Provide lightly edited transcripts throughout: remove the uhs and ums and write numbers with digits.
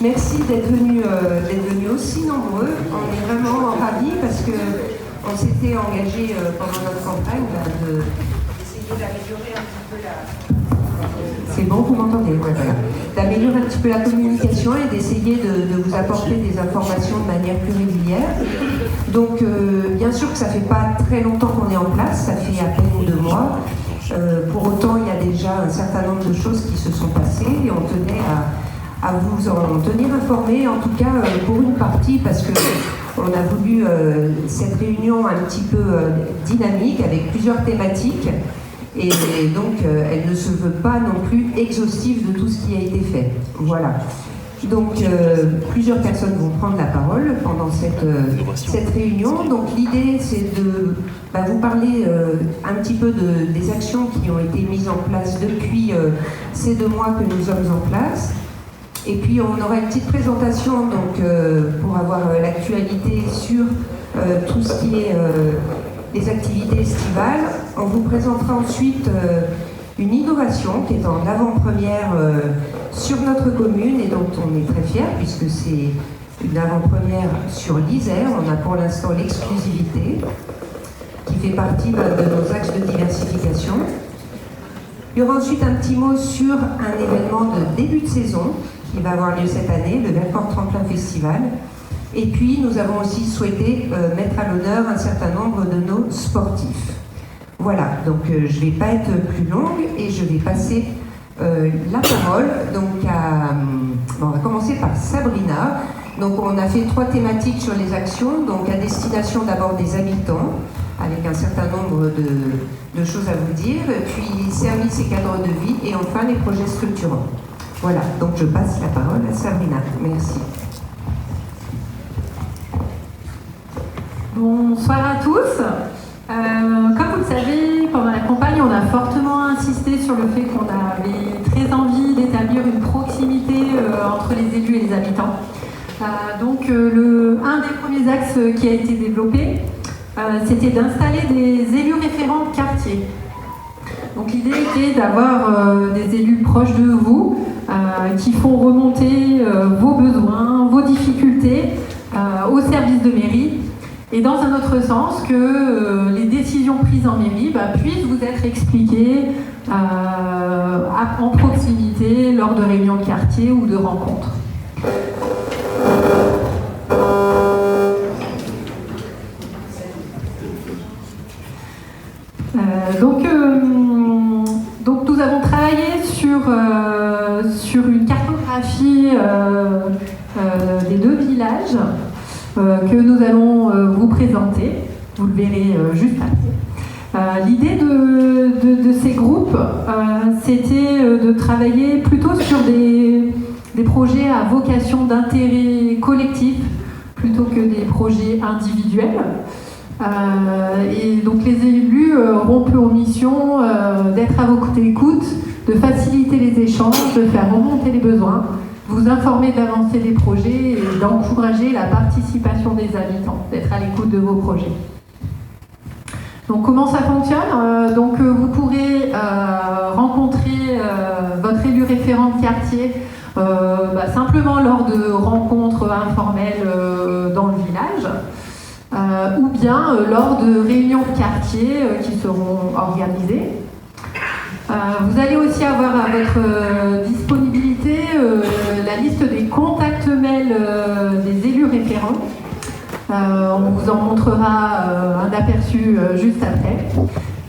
Merci d'être venus aussi nombreux. On est vraiment ravis parce qu'on s'était engagé pendant notre campagne d'essayer d'améliorer un petit peu C'est bon, vous m'entendez? Ouais, voilà. D'améliorer un petit peu la communication et d'essayer de vous apporter des informations de manière plus régulière. Donc, bien sûr que ça ne fait pas très longtemps qu'on est en place, ça fait à peine 2 mois. Pour autant, il y a déjà un certain nombre de choses qui se sont passées et on tenait à vous en tenir informé, en tout cas pour une partie, parce qu'on a voulu cette réunion un petit peu dynamique avec plusieurs thématiques. Et donc, elle ne se veut pas non plus exhaustive de tout ce qui a été fait. Voilà. Donc, plusieurs personnes vont prendre la parole pendant cette réunion. Donc, l'idée, c'est de vous parler un petit peu des actions qui ont été mises en place depuis ces 2 mois que nous sommes en place. Et puis, on aura une petite présentation donc, pour avoir l'actualité sur tout ce qui est les activités estivales. On vous présentera ensuite une innovation qui est en avant-première sur notre commune et dont on est très fiers puisque c'est une avant-première sur l'Isère. On a pour l'instant l'exclusivité qui fait partie de nos axes de diversification. Il y aura ensuite un petit mot sur un événement de début de saison qui va avoir lieu cette année, le Vercors Tremplin Festival. Et puis, nous avons aussi souhaité mettre à l'honneur un certain nombre de nos sportifs. Voilà, donc je ne vais pas être plus longue et je vais passer la parole donc on va commencer par Sabrina. Donc on a fait 3 thématiques sur les actions, donc à destination d'abord des habitants, avec un certain nombre de choses à vous dire, puis services et cadres de vie, et enfin les projets structurants. Voilà, donc je passe la parole à Sabrina. Merci. Bonsoir à tous. Comme vous le savez, pendant la campagne, on a fortement insisté sur le fait qu'on avait très envie d'établir une proximité entre les élus et les habitants. Donc, un des premiers axes qui a été développé, c'était d'installer des élus référents de quartier. Donc, l'idée était d'avoir des élus proches de vous, qui font remonter vos besoins, vos difficultés au service de mairie. Et dans un autre sens, que les décisions prises en mairie puissent vous être expliquées en proximité lors de réunions de quartier ou de rencontres. Donc nous avons travaillé sur une cartographie des 2 villages que nous allons vous présenter. Vous le verrez juste après. L'idée de ces groupes, c'était de travailler plutôt sur des projets à vocation d'intérêt collectif plutôt que des projets individuels. Et donc les élus auront pour mission d'être à votre écoute, de faciliter les échanges, de faire remonter les besoins, vous informer de l'avancée des projets et d'encourager la participation des habitants, d'être à l'écoute de vos projets. Donc comment ça fonctionne? Donc vous pourrez rencontrer votre élu référent de quartier simplement lors de rencontres informelles dans le village, ou bien lors de réunions de quartier qui seront organisées. Vous allez aussi avoir à votre disponibilité la liste des contacts mails des élus référents. On vous en montrera un aperçu juste après.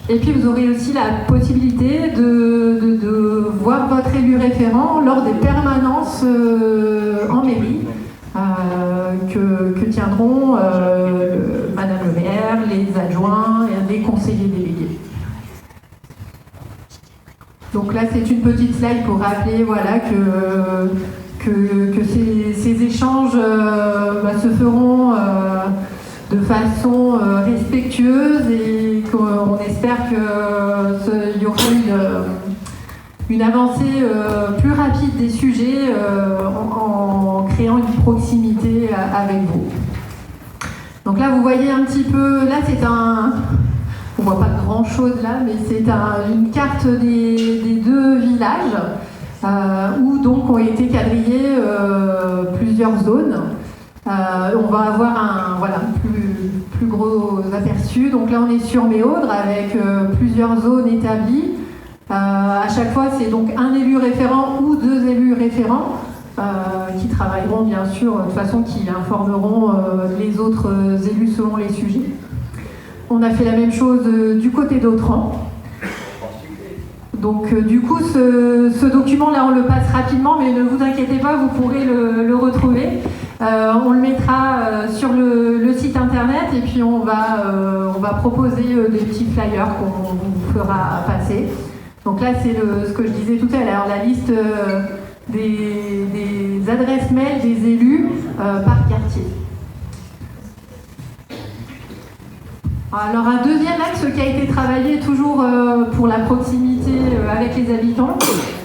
Et puis vous aurez aussi la possibilité de voir votre élu référent lors des permanences en mairie que tiendront Madame le maire, les adjoints et les conseillers délégués. Donc là, c'est une petite slide pour rappeler que ces échanges se feront de façon respectueuse et qu'on espère qu'il y aura une avancée plus rapide des sujets en créant une proximité avec vous. Donc là, vous voyez un petit peu, là c'est on voit pas grand chose là, mais c'est une carte des 2 villages où donc ont été quadrillées plusieurs zones. On va avoir un plus gros aperçu. Donc là, on est sur Méaudre avec plusieurs zones établies. À chaque fois, c'est donc un élu référent ou deux élus référents qui travailleront bien sûr de façon qui informeront les autres élus selon les sujets. On a fait la même chose du côté d'Autran. Donc du coup, ce document-là, on le passe rapidement, mais ne vous inquiétez pas, vous pourrez le retrouver. On le mettra sur le site internet et puis on va proposer des petits flyers qu'on vous fera passer. Donc là, c'est ce que je disais tout à l'heure, la liste des adresses mail des élus par quartier. Alors un deuxième axe qui a été travaillé toujours pour la proximité avec les habitants.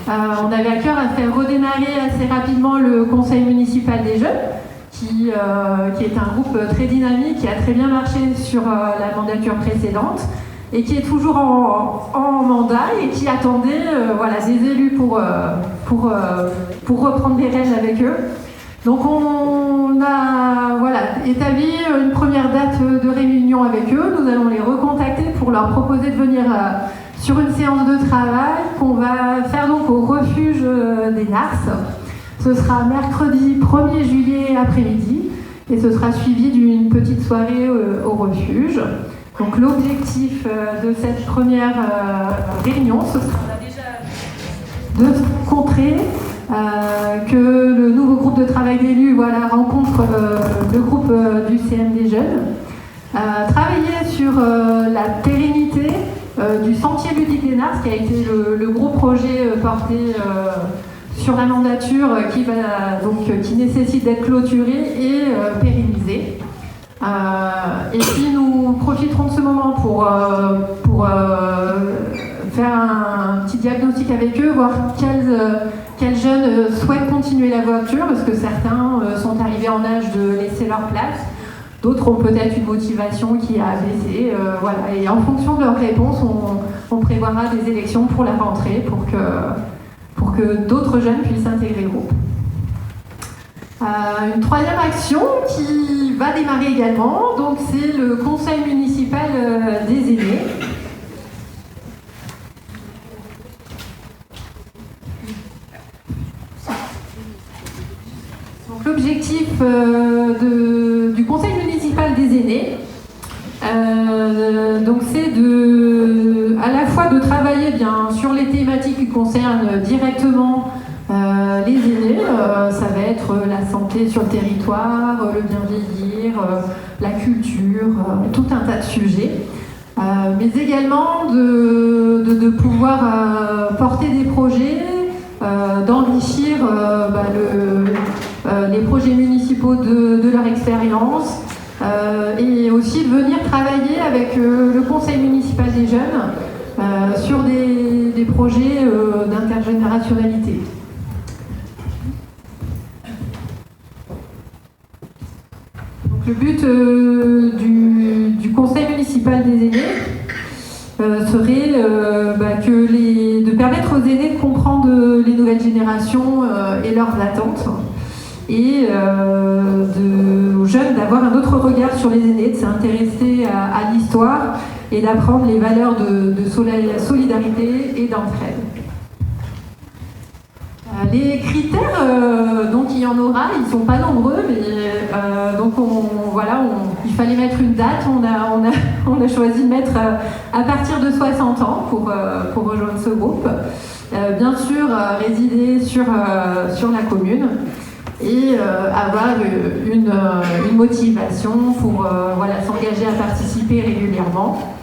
On avait à cœur à faire redémarrer assez rapidement le conseil municipal des jeunes, qui est un groupe très dynamique, qui a très bien marché sur la mandature précédente et qui est toujours en mandat et qui attendait des élus pour reprendre les rênes avec eux. Donc on a établi une première date de réunion avec eux. Nous allons les recontacter pour leur proposer de venir sur une séance de travail qu'on va faire donc au refuge des Nars. Ce sera mercredi 1er juillet après-midi et ce sera suivi d'une petite soirée au refuge. Donc l'objectif de cette première réunion, ce sera déjà de rencontrer que le nouveau groupe de travail d'élus rencontre le groupe du CM des jeunes, travailler sur la pérennité du sentier ludique des Nars, qui a été le gros projet porté sur la mandature qui nécesse d'être clôturé et pérennisé. Et puis nous profiterons de ce moment pour faire un petit diagnostic avec eux, voir quels jeunes souhaitent continuer la voiture, parce que certains sont arrivés en âge de laisser leur place, d'autres ont peut-être une motivation qui a baissé. Et en fonction de leurs réponses, on prévoira des élections pour la rentrée pour que d'autres jeunes puissent intégrer le groupe. Une troisième action qui va démarrer également, donc c'est le conseil municipal des aînés. Donc l'objectif du conseil municipal des aînés, c'est à la fois de travailler bien sur les thématiques qui concernent directement les aînés, ça va être la santé sur le territoire, le bien vieillir, la culture, tout un tas de sujets, mais également de pouvoir porter des projets, d'enrichir les projets municipaux de leur expérience, et aussi de venir travailler avec le conseil municipal des jeunes sur des projets d'intergénérationnalité. Le but du conseil municipal des aînés serait de permettre aux aînés de comprendre les nouvelles générations et leurs attentes, et aux jeunes d'avoir un autre regard sur les aînés, de s'intéresser à l'histoire et d'apprendre les valeurs de solidarité et d'entraide. Les critères, donc il y en aura, ils ne sont pas nombreux, mais il fallait mettre une date. On a choisi de mettre à partir de 60 ans pour rejoindre ce groupe. Bien sûr, résider sur la commune et avoir une motivation pour s'engager à participer régulièrement.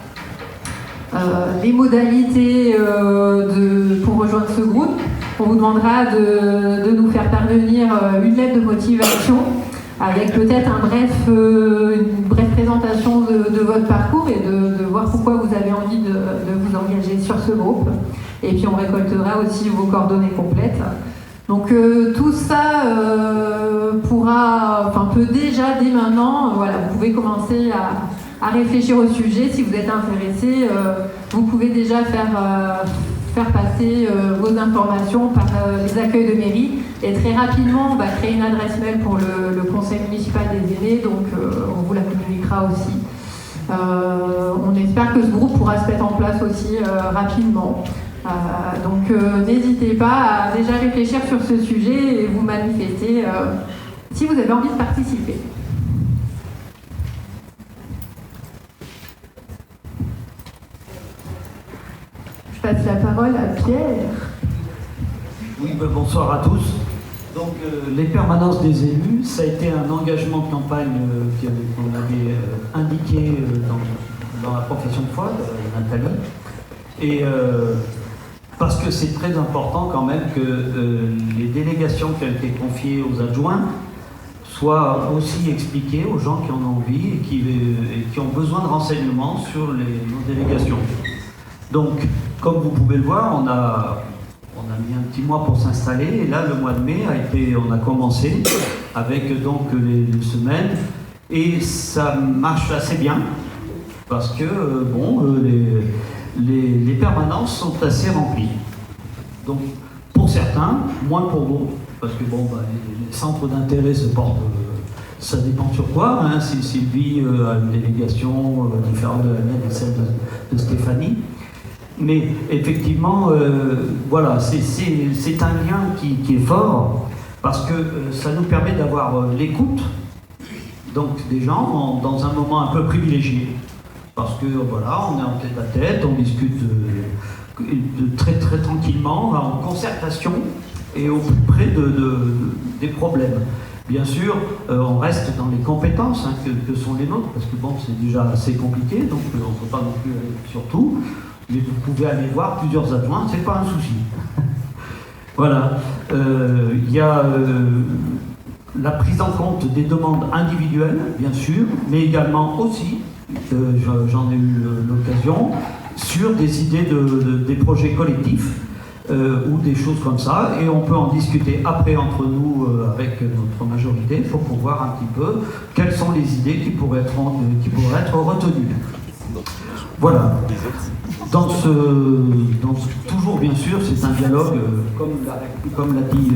Les modalités pour rejoindre ce groupe, on vous demandera de nous faire parvenir une lettre de motivation avec peut-être une brève présentation de votre parcours et de voir pourquoi vous avez envie de vous engager sur ce groupe. Et puis on récoltera aussi vos coordonnées complètes. Donc tout ça peut déjà dès maintenant, vous pouvez commencer à réfléchir au sujet. Si vous êtes intéressé, vous pouvez déjà faire faire passer vos informations par les accueils de mairie. Et très rapidement, on va créer une adresse mail pour le conseil municipal des aînés, donc on vous la communiquera aussi. On espère que ce groupe pourra se mettre en place aussi rapidement. Donc n'hésitez pas à déjà réfléchir sur ce sujet et vous manifester si vous avez envie de participer. Je passe la parole à Pierre. Oui, bonsoir à tous. Donc les permanences des élus, ça a été un engagement de campagne qu'on avait indiqué dans la profession de foi de Nathalie. Et parce que c'est très important quand même que les délégations qui ont été confiées aux adjoints soient aussi expliquées aux gens qui en ont envie et qui ont besoin de renseignements sur nos délégations. Donc, comme vous pouvez le voir, on a mis un petit mois pour s'installer, et là, le mois de mai, on a commencé avec donc les semaines, et ça marche assez bien, parce que, les permanences sont assez remplies. Donc, pour certains, moins pour d'autres, parce que, les centres d'intérêt se portent, ça dépend sur quoi, hein, si Sylvie a une délégation différente de la mienne et celle de Stéphanie. Mais effectivement, voilà, c'est un lien qui est fort parce que ça nous permet d'avoir l'écoute donc des gens dans un moment un peu privilégié. Parce que voilà, on est en tête à tête, on discute très très tranquillement, en concertation et au plus près des problèmes. Bien sûr, on reste dans les compétences que sont les nôtres, parce que c'est déjà assez compliqué, donc on ne peut pas non plus aller sur tout. Mais vous pouvez aller voir plusieurs adjoints, c'est pas un souci. Voilà. Il y a la prise en compte des demandes individuelles, bien sûr, mais également aussi, j'en ai eu l'occasion, sur des idées des projets collectifs ou des choses comme ça, et on peut en discuter après entre nous avec notre majorité pour voir un petit peu quelles sont les idées qui pourraient être retenues. Voilà. Toujours bien sûr, c'est un dialogue, comme l'a dit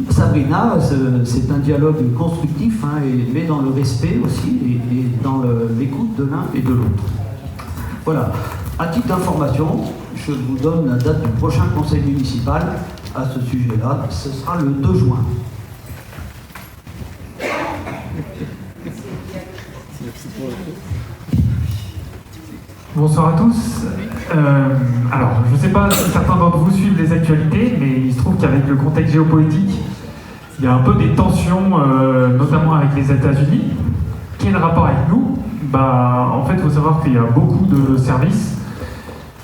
Sabrina, c'est un dialogue constructif, mais dans le respect aussi et dans l'écoute de l'un et de l'autre. Voilà. À titre d'information, je vous donne la date du prochain conseil municipal à ce sujet-là. Ce sera le 2 juin. Bonsoir à tous. Alors, je ne sais pas si certains d'entre vous suivent les actualités, mais il se trouve qu'avec le contexte géopolitique, il y a un peu des tensions, notamment avec les États-Unis. Quel est le rapport avec nous ? En fait, il faut savoir qu'il y a beaucoup de services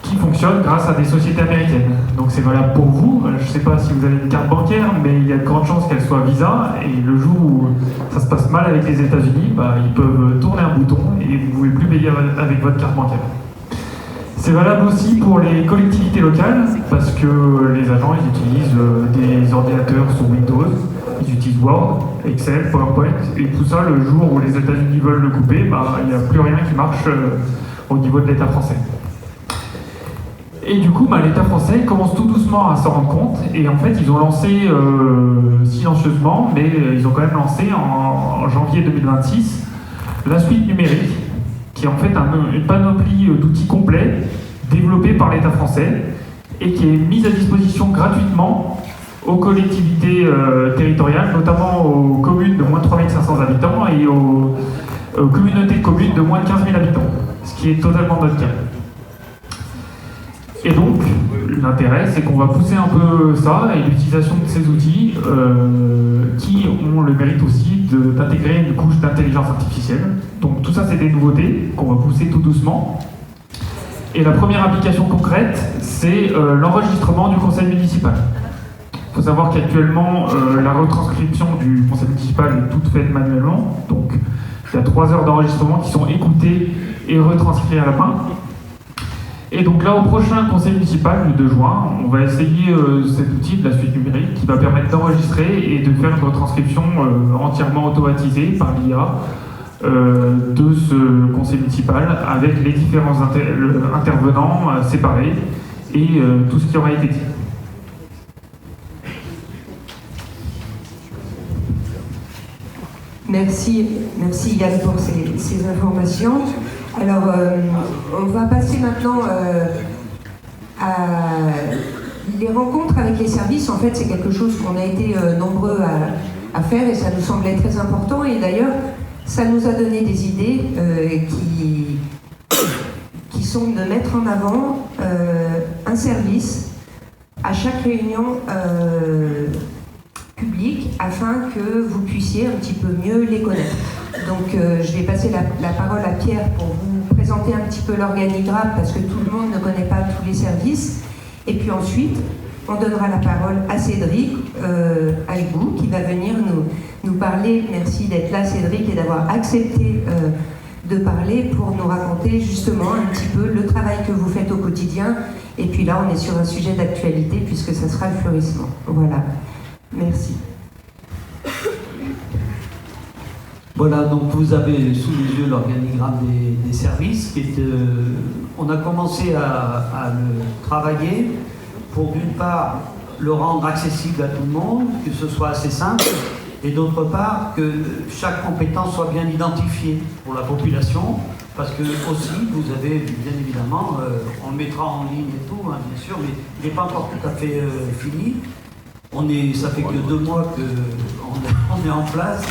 qui fonctionnent grâce à des sociétés américaines. Donc c'est valable pour vous. Je ne sais pas si vous avez une carte bancaire, mais il y a de grandes chances qu'elle soit Visa. Et le jour où ça se passe mal avec les États-Unis, ils peuvent tourner un bouton et vous ne pouvez plus payer avec votre carte bancaire. C'est valable aussi pour les collectivités locales, parce que les agents ils utilisent des ordinateurs sous Windows, ils utilisent Word, Excel, PowerPoint, et tout ça, le jour où les États-Unis veulent le couper, il n'y a plus rien qui marche au niveau de l'État français. Et du coup, l'État français commence tout doucement à s'en rendre compte, et en fait, ils ont lancé silencieusement, mais ils ont quand même lancé en janvier 2026 la suite numérique, qui est en fait une panoplie d'outils complets développés par l'État français et qui est mise à disposition gratuitement aux collectivités territoriales, notamment aux communes de moins de 3500 habitants et aux communautés de communes de moins de 15 000 habitants, ce qui est totalement notre cas. Et donc, l'intérêt, c'est qu'on va pousser un peu ça et l'utilisation de ces outils qui ont le mérite aussi d'intégrer une couche d'intelligence artificielle. Donc tout ça, c'est des nouveautés qu'on va pousser tout doucement. Et la première application concrète, c'est l'enregistrement du conseil municipal. Il faut savoir qu'actuellement, la retranscription du conseil municipal est toute faite manuellement. Donc il y a 3 heures d'enregistrement qui sont écoutées et retranscrites à la main. Et donc là, au prochain conseil municipal du 2 juin, on va essayer cet outil de la suite numérique qui va permettre d'enregistrer et de faire une retranscription entièrement automatisée par l'IA de ce conseil municipal avec les différents intervenants séparés et tout ce qui aura été dit. Merci Yann pour ces informations. Alors, on va passer maintenant à les rencontres avec les services. En fait, c'est quelque chose qu'on a été nombreux à faire et ça nous semblait très important. Et d'ailleurs, ça nous a donné des idées qui sont de mettre en avant un service à chaque réunion publique afin que vous puissiez un petit peu mieux les connaître. Donc je vais passer la parole à Pierre pour vous présenter un petit peu l'organigramme parce que tout le monde ne connaît pas tous les services. Et puis ensuite, on donnera la parole à Cédric Aïbou qui va venir nous parler. Merci d'être là Cédric et d'avoir accepté de parler pour nous raconter justement un petit peu le travail que vous faites au quotidien. Et puis là, on est sur un sujet d'actualité puisque ça sera le fleurissement. Voilà. Merci. Voilà, donc vous avez sous les yeux l'organigramme des services. On a commencé à le travailler pour d'une part le rendre accessible à tout le monde, que ce soit assez simple, et d'autre part que chaque compétence soit bien identifiée pour la population, parce que aussi vous avez bien évidemment, on le mettra en ligne et tout, hein, bien sûr, mais il n'est pas encore tout à fait fini. Ça fait que 2 mois qu'on est en place.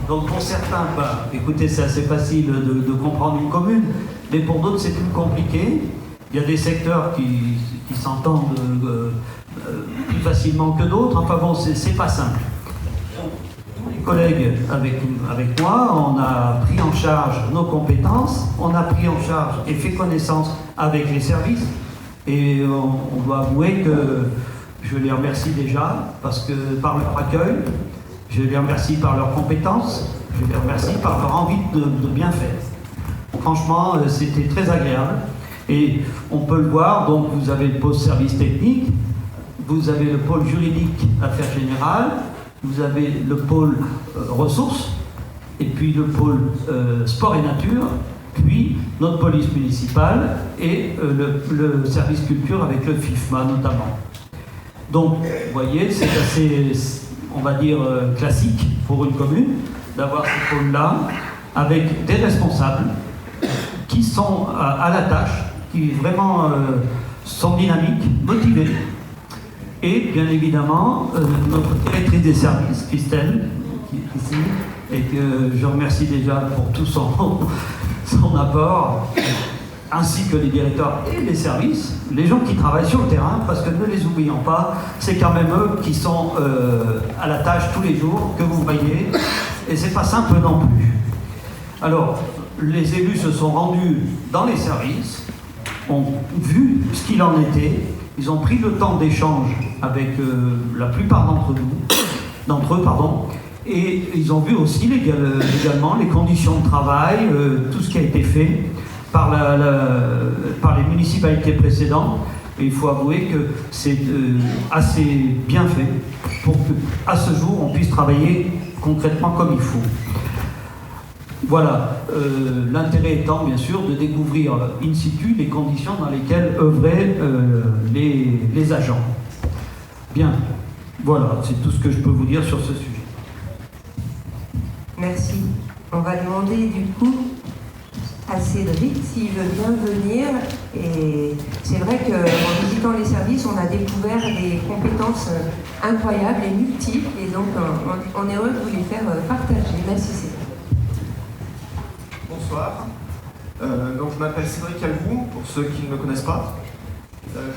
Donc pour certains, écoutez, c'est assez facile de comprendre une commune, mais pour d'autres c'est plus compliqué. Il y a des secteurs qui s'entendent plus facilement que d'autres. Enfin bon, c'est pas simple. Les collègues avec moi, on a pris en charge nos compétences, on a pris en charge et fait connaissance avec les services. Et on doit avouer que je les remercie déjà parce que par leur accueil, je les remercie par leurs compétences, je les remercie par leur envie de bien faire. Franchement, c'était très agréable. Et on peut le voir, donc vous avez le pôle service technique, vous avez le pôle juridique affaires générales, vous avez le pôle ressources, et puis le pôle sport et nature, puis notre police municipale et le service culture avec le FIFMA notamment. Donc, vous voyez, c'est assez, on va dire, classique pour une commune d'avoir ce pôle-là avec des responsables qui sont à la tâche, qui vraiment sont dynamiques, motivés. Et bien évidemment, notre directrice des services, Christelle, qui est ici, et que je remercie déjà pour tout son apport, ainsi que les directeurs et les services, les gens qui travaillent sur le terrain, parce que ne les oublions pas, c'est quand même eux qui sont à la tâche tous les jours, que vous voyez, et c'est pas simple non plus. Alors, les élus se sont rendus dans les services, ont vu ce qu'il en était, ils ont pris le temps d'échange avec la plupart d'entre eux, et ils ont vu aussi également les conditions de travail, tout ce qui a été fait par les municipalités précédentes. Et il faut avouer que c'est assez bien fait pour qu'à ce jour on puisse travailler concrètement comme il faut. Voilà, l'intérêt étant bien sûr de découvrir in situ les conditions dans lesquelles œuvraient les agents. Bien, voilà, c'est tout ce que je peux vous dire sur ce sujet. Merci. On va demander du coup à Cédric s'il veut bien venir. Et c'est vrai qu'en visitant les services, on a découvert des compétences incroyables et multiples. Et donc, on est heureux de vous les faire partager. Merci Cédric. Bonsoir. Donc, je m'appelle Cédric Aïbou, pour ceux qui ne me connaissent pas.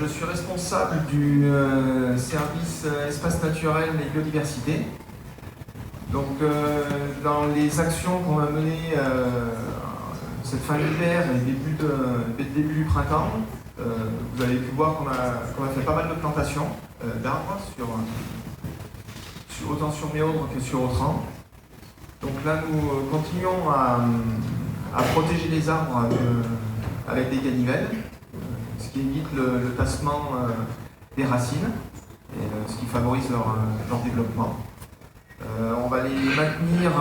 Je suis responsable du service espace naturel et biodiversité. Donc, dans les actions qu'on a menées cette fin d'hiver et début du printemps, vous avez pu voir qu'on a fait pas mal de plantations d'arbres, autant sur Méaudre que sur Autran. Donc là, nous continuons à protéger les arbres avec des ganivelles, ce qui évite le tassement des racines, et ce qui favorise leur développement. On va les maintenir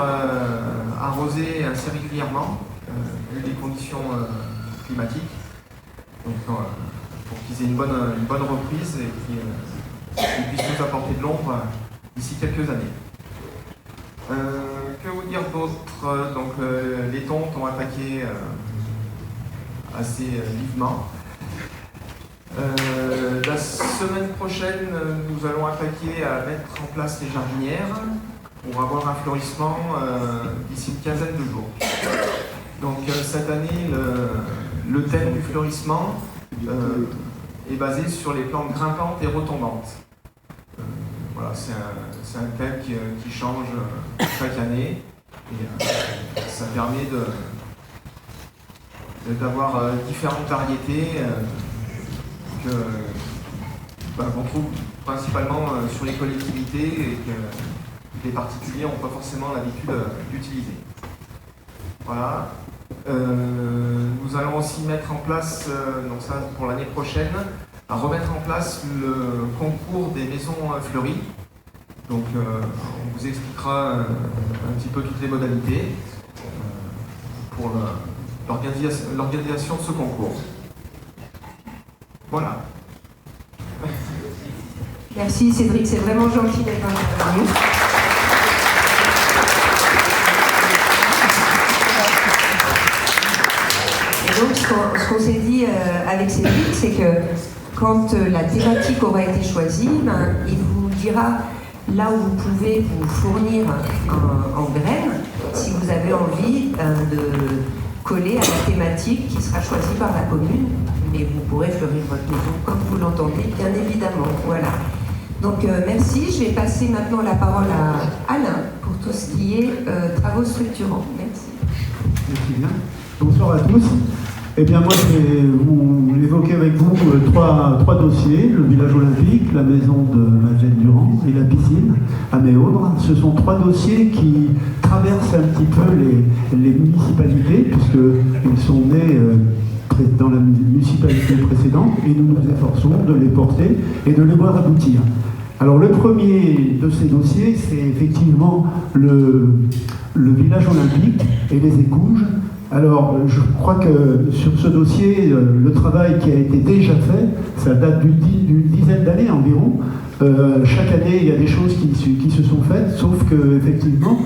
arrosés assez régulièrement, vu les conditions climatiques. Donc, pour qu'ils aient une bonne reprise et qu'ils puissent nous apporter de l'ombre d'ici quelques années. Que vous dire d'autre? Donc les tontes ont attaqué assez vivement. La semaine prochaine, nous allons attaquer à mettre en place les jardinières pour avoir un fleurissement d'ici une quinzaine de jours. Donc cette année, le thème du fleurissement est basé sur les plantes grimpantes et retombantes. Voilà, c'est un thème qui change chaque année et ça permet d'avoir différentes variétés qu'on trouve principalement sur les collectivités et que les particuliers n'ont pas forcément l'habitude d'utiliser. Voilà. Nous allons aussi mettre en place, donc ça pour l'année prochaine, à remettre en place le concours des maisons fleuries. Donc on vous expliquera un petit peu toutes les modalités pour l'organisation de ce concours. Voilà. Merci Cédric, c'est vraiment gentil d'être intervenu. Et donc ce qu'on s'est dit avec Cédric, c'est que quand la thématique aura été choisie, il vous dira là où vous pouvez vous fournir en graines, si vous avez envie de coller à la thématique qui sera choisie par la commune, mais vous pourrez fleurir votre maison comme vous l'entendez, bien évidemment. Voilà. Donc merci, je vais passer maintenant la parole à Alain pour tout ce qui est travaux structurants. Merci. Merci bien. Bonsoir à tous. Eh bien moi je vais vous évoquer avec vous trois dossiers, le village olympique, la maison de Madeleine Durand et la piscine à Méaudre. Ce sont trois dossiers qui traversent un petit peu les municipalités, puisqu'ils sont nés dans la municipalité précédente et nous nous efforçons de les porter et de les voir aboutir. Alors le premier de ces dossiers, c'est effectivement le village olympique et les écouges. Alors, je crois que sur ce dossier, le travail qui a été déjà fait, ça date d'une dizaine d'années environ. Chaque année, il y a des choses qui se sont faites, sauf qu'effectivement,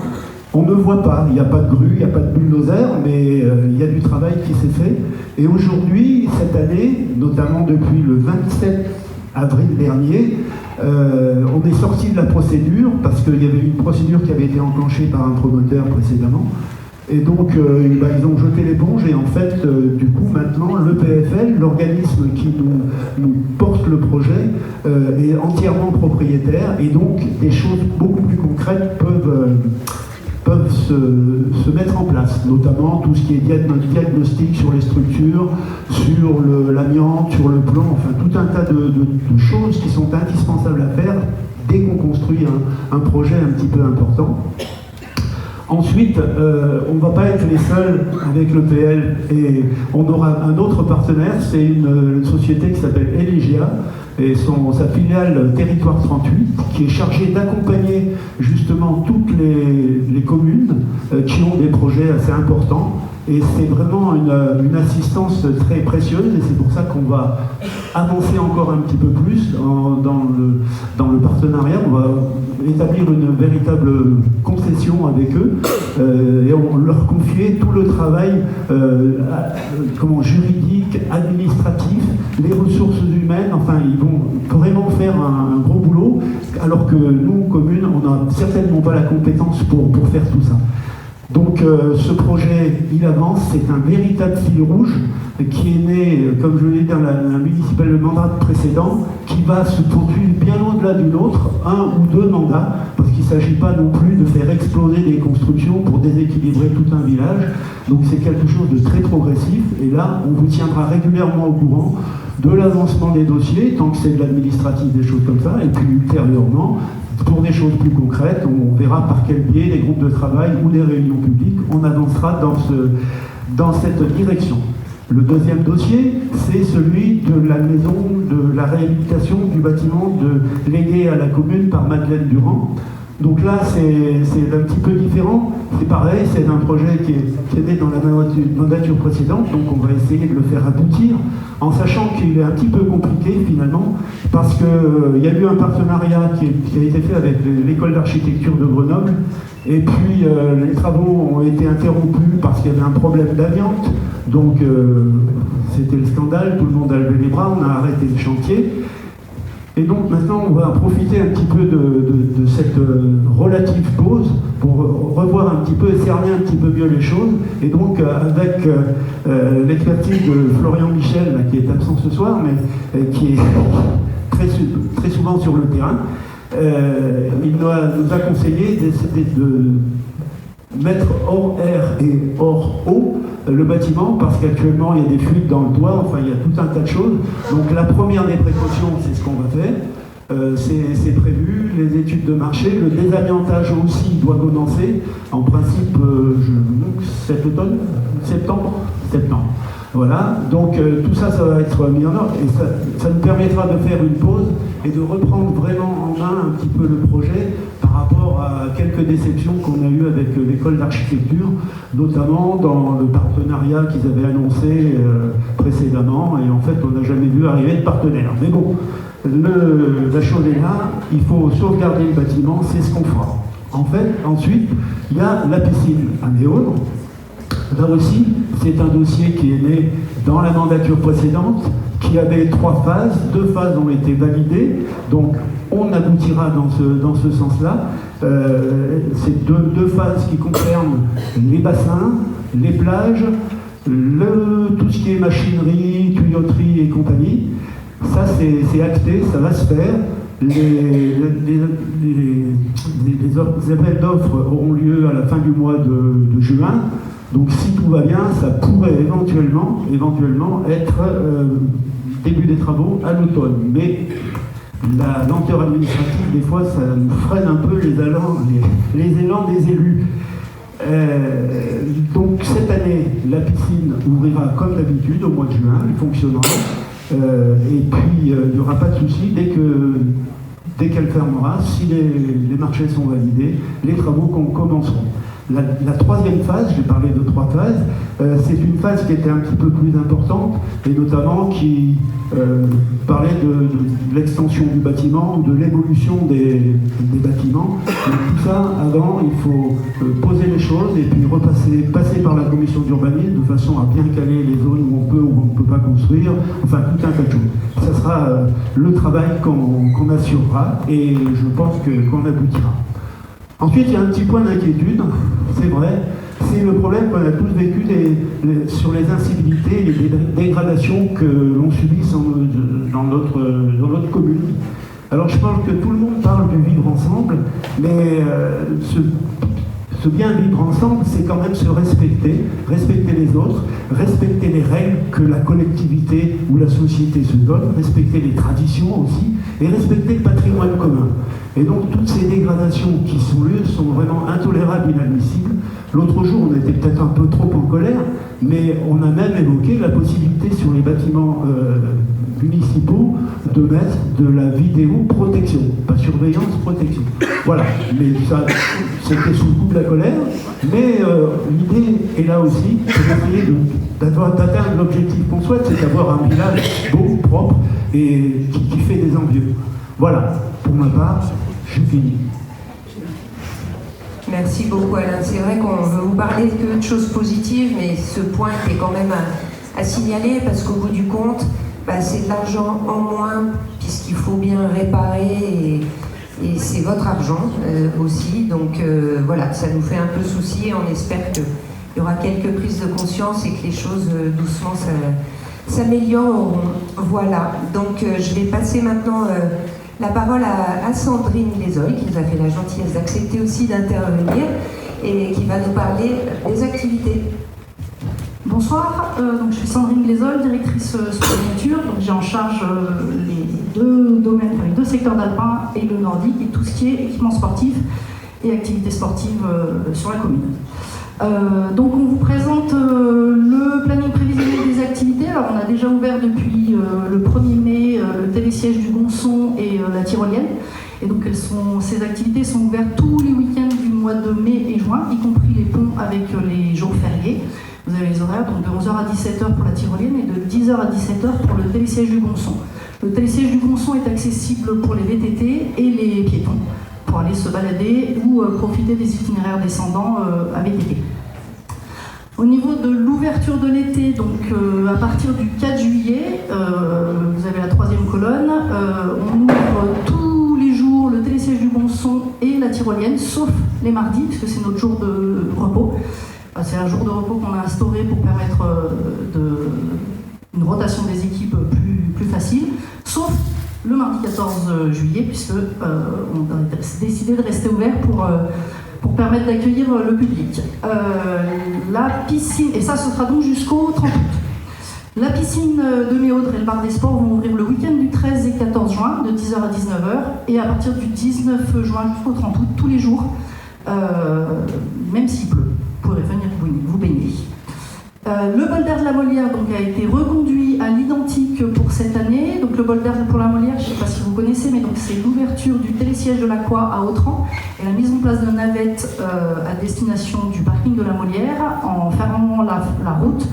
on ne voit pas. Il n'y a pas de grue, il n'y a pas de bulldozer, mais il y a du travail qui s'est fait. Et aujourd'hui, cette année, notamment depuis le 27 avril dernier, on est sorti de la procédure, parce qu'il y avait une procédure qui avait été enclenchée par un promoteur précédemment. Et donc, ils ont jeté l'éponge et en fait, du coup, maintenant, le PFL, l'organisme qui nous porte le projet, est entièrement propriétaire et donc des choses beaucoup plus concrètes peuvent se mettre en place, notamment tout ce qui est diagnostic sur les structures, sur l'amiante, sur le plan, enfin tout un tas de choses qui sont indispensables à faire dès qu'on construit un projet un petit peu important. Ensuite, on ne va pas être les seuls avec le PL et on aura un autre partenaire, c'est une société qui s'appelle Elegia et sa filiale Territoire 38 qui est chargée d'accompagner justement toutes les communes qui ont des projets assez importants. Et c'est vraiment une assistance très précieuse et c'est pour ça qu'on va avancer encore un petit peu plus dans le partenariat. On va établir une véritable concession avec eux et on leur confier tout le travail juridique, administratif, les ressources humaines. Enfin, ils vont vraiment faire un gros boulot alors que nous, communes, on n'a certainement pas la compétence pour faire tout ça. Donc ce projet, il avance, c'est un véritable fil rouge qui est né, comme je l'ai dit dans la municipale mandat précédent, qui va se poursuivre bien au-delà du nôtre, 1 ou 2 mandats, parce qu'il ne s'agit pas non plus de faire exploser des constructions pour déséquilibrer tout un village. Donc c'est quelque chose de très progressif, et là, on vous tiendra régulièrement au courant de l'avancement des dossiers, tant que c'est de l'administratif, des choses comme ça, et puis ultérieurement, pour des choses plus concrètes, on verra par quel biais, les groupes de travail ou les réunions publiques, on avancera dans cette direction. Le deuxième dossier, c'est celui de la maison, de la réhabilitation du bâtiment légué à la commune par Madeleine Durand. Donc là, c'est un petit peu différent. C'est pareil, c'est un projet qui est né dans la mandature précédente, donc on va essayer de le faire aboutir, en sachant qu'il est un petit peu compliqué finalement, parce qu'il y a eu un partenariat qui a été fait avec l'école d'architecture de Grenoble, et puis les travaux ont été interrompus parce qu'il y avait un problème d'amiante, donc c'était le scandale, tout le monde a levé les bras, on a arrêté le chantier. Et donc maintenant, on va profiter un petit peu de cette relative pause pour revoir un petit peu et cerner un petit peu mieux les choses. Et donc, avec l'expertise de Florian Michel, là, qui est absent ce soir, mais qui est très souvent sur le terrain, il nous a conseillé de mettre hors air et hors eau le bâtiment, parce qu'actuellement il y a des fuites dans le toit, enfin il y a tout un tas de choses. Donc la première des précautions, c'est ce qu'on va faire, c'est prévu, les études de marché, le désamiantage aussi doit commencer, en principe cet automne, septembre. Voilà, donc tout ça, ça va être mis en ordre, et ça nous permettra de faire une pause et de reprendre vraiment en main un petit peu le projet par rapport à quelques déceptions qu'on a eues avec l'école d'architecture, notamment dans le partenariat qu'ils avaient annoncé précédemment, et en fait on n'a jamais vu arriver de partenaire. Mais bon, la chose est là, il faut sauvegarder le bâtiment, c'est ce qu'on fera. En fait, ensuite, il y a la piscine à Méaude. Là aussi, c'est un dossier qui est né dans la mandature précédente, qui avait 3 phases. 2 phases ont été validées, donc on aboutira dans ce sens-là. C'est deux phases qui concernent les bassins, les plages, tout ce qui est machinerie, tuyauterie et compagnie. Ça, c'est acté, ça va se faire. Les appels d'offres auront lieu à la fin du mois de juin. Donc si tout va bien, ça pourrait éventuellement être début des travaux à l'automne. Mais la lenteur administrative, des fois, ça nous freine un peu les élans des élus. Donc cette année, la piscine ouvrira comme d'habitude au mois de juin, elle fonctionnera. Et puis il n'y aura pas de souci dès qu'elle fermera, si les marchés sont validés, les travaux commenceront. La troisième phase, j'ai parlé de 3 phases, c'est une phase qui était un petit peu plus importante, et notamment qui parlait de l'extension du bâtiment ou de l'évolution des bâtiments. Donc tout ça, avant, il faut poser les choses et puis passer par la commission d'urbanisme de façon à bien caler les zones où on peut ou on ne peut pas construire, enfin tout un tas de choses. Ça sera le travail qu'on assurera, et je pense qu'on aboutira. Ensuite, il y a un petit point d'inquiétude, c'est vrai, c'est le problème qu'on a tous vécu sur les incivilités et les dégradations que l'on subit dans notre commune. Alors je pense que tout le monde parle du vivre ensemble, mais ce bien vivre ensemble, c'est quand même se respecter les autres, respecter les règles que la collectivité ou la société se donne, respecter les traditions aussi, et respecter le patrimoine commun. Et donc toutes ces dégradations qui sont lieu sont vraiment intolérables, inadmissibles. L'autre jour, on était peut-être un peu trop en colère, mais on a même évoqué la possibilité sur les bâtiments municipaux de mettre de la vidéoprotection, pas surveillance, protection. Voilà, mais ça, c'était sous le coup de la colère, mais l'idée est là aussi, c'est d'essayer d'atteindre l'objectif qu'on souhaite, c'est d'avoir un village beau, propre et qui fait des envieux. Voilà, pour ma part, je finis. Merci beaucoup Alain. C'est vrai qu'on veut vous parler que de choses positives, mais ce point est quand même à signaler, parce qu'au bout du compte, c'est de l'argent en moins, puisqu'il faut bien réparer, et c'est votre argent aussi. Donc voilà, ça nous fait un peu souci, et on espère qu'il y aura quelques prises de conscience et que les choses doucement s'amélioreront. Voilà, donc je vais passer maintenant la parole à Sandrine Lézoy, qui nous a fait la gentillesse d'accepter aussi d'intervenir et qui va nous parler des activités. Bonsoir, donc je suis Sandrine Lézoy, directrice sous-préfecture. Donc j'ai en charge les 2 domaines, les 2 secteurs d'alpin et le nordique, et tout ce qui est équipement sportif et activités sportives sur la commune. Donc on vous présente le planning prévisionnel des activités. Alors on a déjà ouvert depuis le 1er mai le télésiège du Gonçon et la tyrolienne. Et donc ces activités sont ouvertes tous les week-ends du mois de mai et juin, y compris les ponts avec les jours fériés. Vous avez les horaires donc de 11h à 17h pour la tyrolienne et de 10h à 17h pour le télésiège du Gonson. Le télésiège du Gonson est accessible pour les VTT et les piétons pour aller se balader ou profiter des itinéraires descendants à VTT. Au niveau de l'ouverture de l'été, donc à partir du 4 juillet, vous avez la 3e colonne, on ouvre tous les jours le télésiège du Gonson et la tyrolienne, sauf les mardis, puisque c'est notre jour de repos. C'est un jour de repos qu'on a instauré pour permettre une rotation des équipes plus facile, sauf le mardi 14 juillet, puisque on a décidé de rester ouvert pour permettre d'accueillir le public. La piscine, et ça ce sera donc jusqu'au 30 août. La piscine de Méaudre et le bar des sports vont ouvrir le week-end du 13 et 14 juin, de 10h à 19h, et à partir du 19 juin jusqu'au 30 août, tous les jours, même s'il pleut, vous pourrez venir vous baigner. Le bol d'air de la Molière donc, a été reconduit à l'identique pour cette année. Donc, le bol d'air pour la Molière, je ne sais pas si vous connaissez, mais c'est l'ouverture du télésiège de l'Aqua à Autran et la mise en place de navettes à destination du parking de la Molière en fermant la route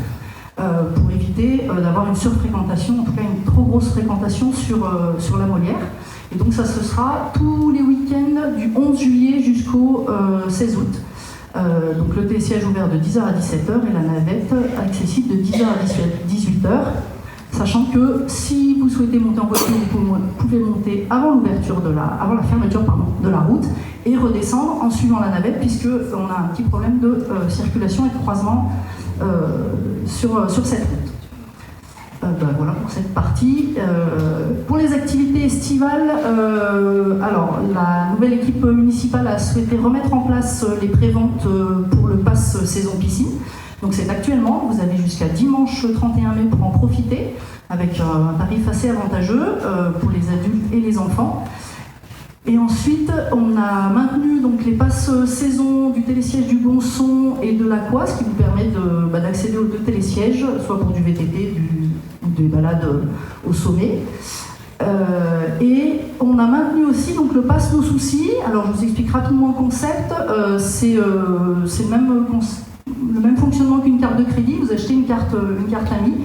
pour éviter d'avoir une surfréquentation, en tout cas une trop grosse fréquentation sur la Molière. Et donc ça se sera tous les week-ends du 11 juillet jusqu'au 16 août. Donc le télésiège ouvert de 10h à 17h et la navette accessible de 10h à 18h, sachant que si vous souhaitez monter en voiture, vous pouvez monter avant la fermeture de la route et redescendre en suivant la navette, puisqu'on a un petit problème de circulation et de croisement sur cette route. Voilà pour cette partie. Pour les activités estivales, alors la nouvelle équipe municipale a souhaité remettre en place les préventes pour le pass saison piscine. Donc c'est actuellement, vous avez jusqu'à dimanche 31 mai pour en profiter, avec un tarif assez avantageux pour les adultes et les enfants. Et ensuite, on a maintenu donc, les passes saison du télésiège du Gonson et de l'Aqua, ce qui vous permet d'accéder aux 2 télésièges, soit pour du VTT ou des balades au sommet. Et on a maintenu aussi donc, le pass Nos Soucis. Alors, je vous explique rapidement le concept. C'est le même fonctionnement qu'une carte de crédit. Vous achetez une carte amie.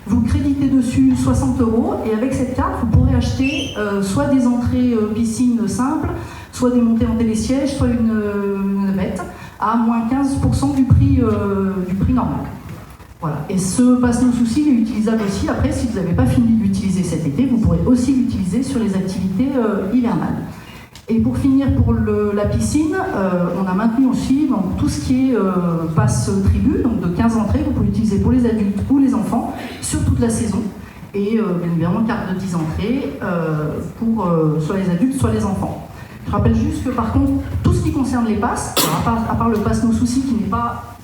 Vous créditez dessus 60 € et avec cette carte, vous pourrez acheter soit des entrées piscine simples, soit des montées en télésiège, soit une navette à moins 15% du prix normal. Voilà. Et ce passe Nos Soucis il est utilisable aussi après, si vous n'avez pas fini de l'utiliser cet été, vous pourrez aussi l'utiliser sur les activités hivernales. Et pour finir, pour la piscine, on a maintenu aussi donc, tout ce qui est passe tribu, donc de 15 entrées, vous pouvez l'utiliser pour les adultes ou les enfants sur toute la saison. Et bien évidemment, carte de 10 entrées pour soit les adultes, soit les enfants. Je rappelle juste que par contre, tout ce qui concerne les passes, à part le pass Nos Soucis qui n'est pas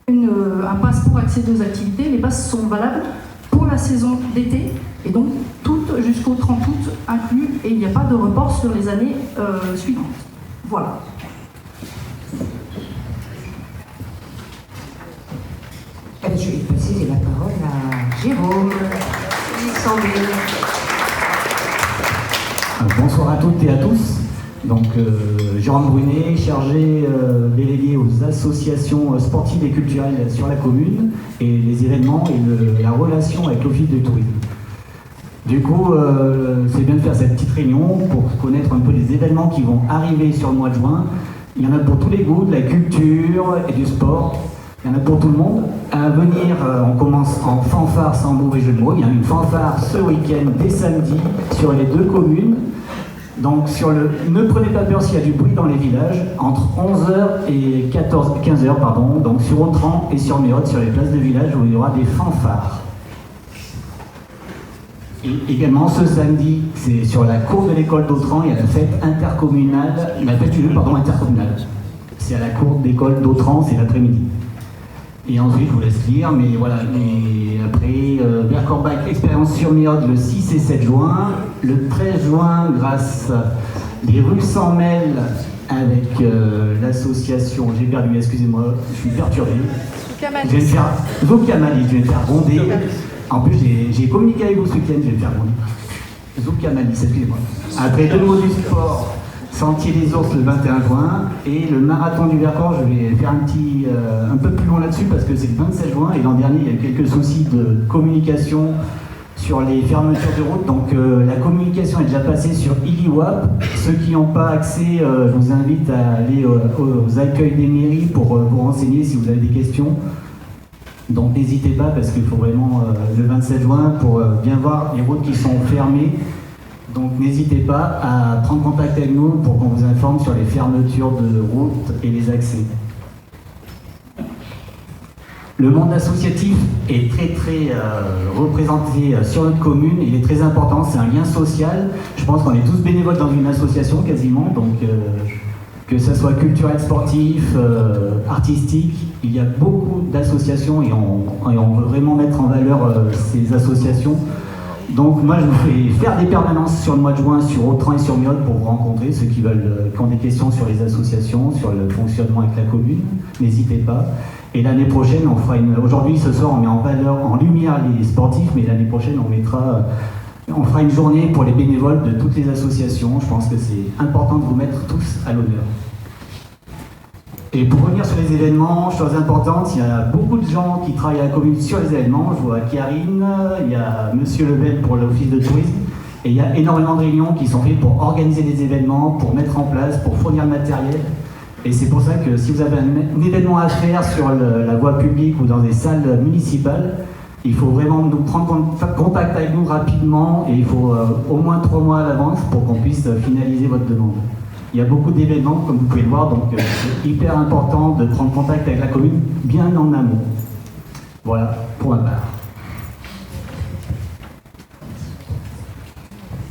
un pass pour accéder aux activités, les passes sont valables pour la saison d'été et donc toutes jusqu'au 30 août inclus et il n'y a pas de report sur les années suivantes. Voilà. Je vais passer la parole à Jérôme. Bonsoir à toutes et à tous. Donc, Jérôme Brunet, chargé délégué aux associations sportives et culturelles sur la commune et les événements et la relation avec l'office de tourisme. Du coup, c'est bien de faire cette petite réunion pour connaître un peu les événements qui vont arriver sur le mois de juin. Il y en a pour tous les goûts, de la culture et du sport. Il y en a pour tout le monde. À venir, on commence en fanfare sans mauvais jeu de mots. Il y a une fanfare ce week-end dès samedi sur les 2 communes. Donc ne prenez pas peur s'il y a du bruit dans les villages, entre 11h et 15h, pardon, donc sur Autran et sur Méaudre, sur les places de village où il y aura des fanfares. Et également ce samedi, c'est sur la cour de l'école d'Autran, il y a la fête intercommunale, intercommunale. C'est à la cour d'école d'Autran, c'est l'après-midi. Et ensuite, je vous laisse lire, mais voilà. Et après, Vercorbach, expérience sur Méaudre le 6 et 7 juin. Le 13 juin, grâce les rues s'en mêlent avec l'association, j'ai perdu, excusez-moi, je suis perturbé. Zouk Kamali, je vais me faire gronder. En plus, j'ai communiqué avec vous ce week-end, je vais me faire gronder. Zoukamalis, excusez-moi. Après de nouveau du sport, Sentier des Ours le 21 juin et le marathon du Vercors, je vais faire un peu plus loin là-dessus parce que c'est le 27 juin et l'an dernier il y a eu quelques soucis de communication sur les fermetures de route, donc la communication est déjà passée sur IliWap. Ceux qui n'ont pas accès, je vous invite à aller aux accueils des mairies pour vous renseigner si vous avez des questions. Donc n'hésitez pas parce qu'il faut vraiment le 27 juin pour bien voir les routes qui sont fermées. Donc n'hésitez pas à prendre contact avec nous pour qu'on vous informe sur les fermetures de routes et les accès. Le monde associatif est très représenté sur notre commune, il est très important, c'est un lien social. Je pense qu'on est tous bénévoles dans une association quasiment, donc que ce soit culturel, sportif, artistique, il y a beaucoup d'associations et on veut vraiment mettre en valeur ces associations. Donc moi je vous fais faire des permanences sur le mois de juin sur Autran et sur Miotte pour vous rencontrer, ceux qui ont des questions sur les associations, sur le fonctionnement avec la commune, n'hésitez pas. Et l'année prochaine, on fera aujourd'hui ce soir on met en lumière les sportifs, mais l'année prochaine on fera une journée pour les bénévoles de toutes les associations. Je pense que c'est important de vous mettre tous à l'honneur. Et pour revenir sur les événements, chose importante, il y a beaucoup de gens qui travaillent à la commune sur les événements. Je vois Karine, il y a Monsieur Lebel pour l'office de tourisme, et il y a énormément de réunions qui sont faites pour organiser des événements, pour mettre en place, pour fournir le matériel. Et c'est pour ça que si vous avez un événement à faire sur la voie publique ou dans des salles municipales, il faut vraiment nous prendre contact avec nous rapidement et il faut au moins 3 mois à l'avance pour qu'on puisse finaliser votre demande. Il y a beaucoup d'événements, comme vous pouvez le voir, donc c'est hyper important de prendre contact avec la commune bien en amont. Voilà, pour ma part.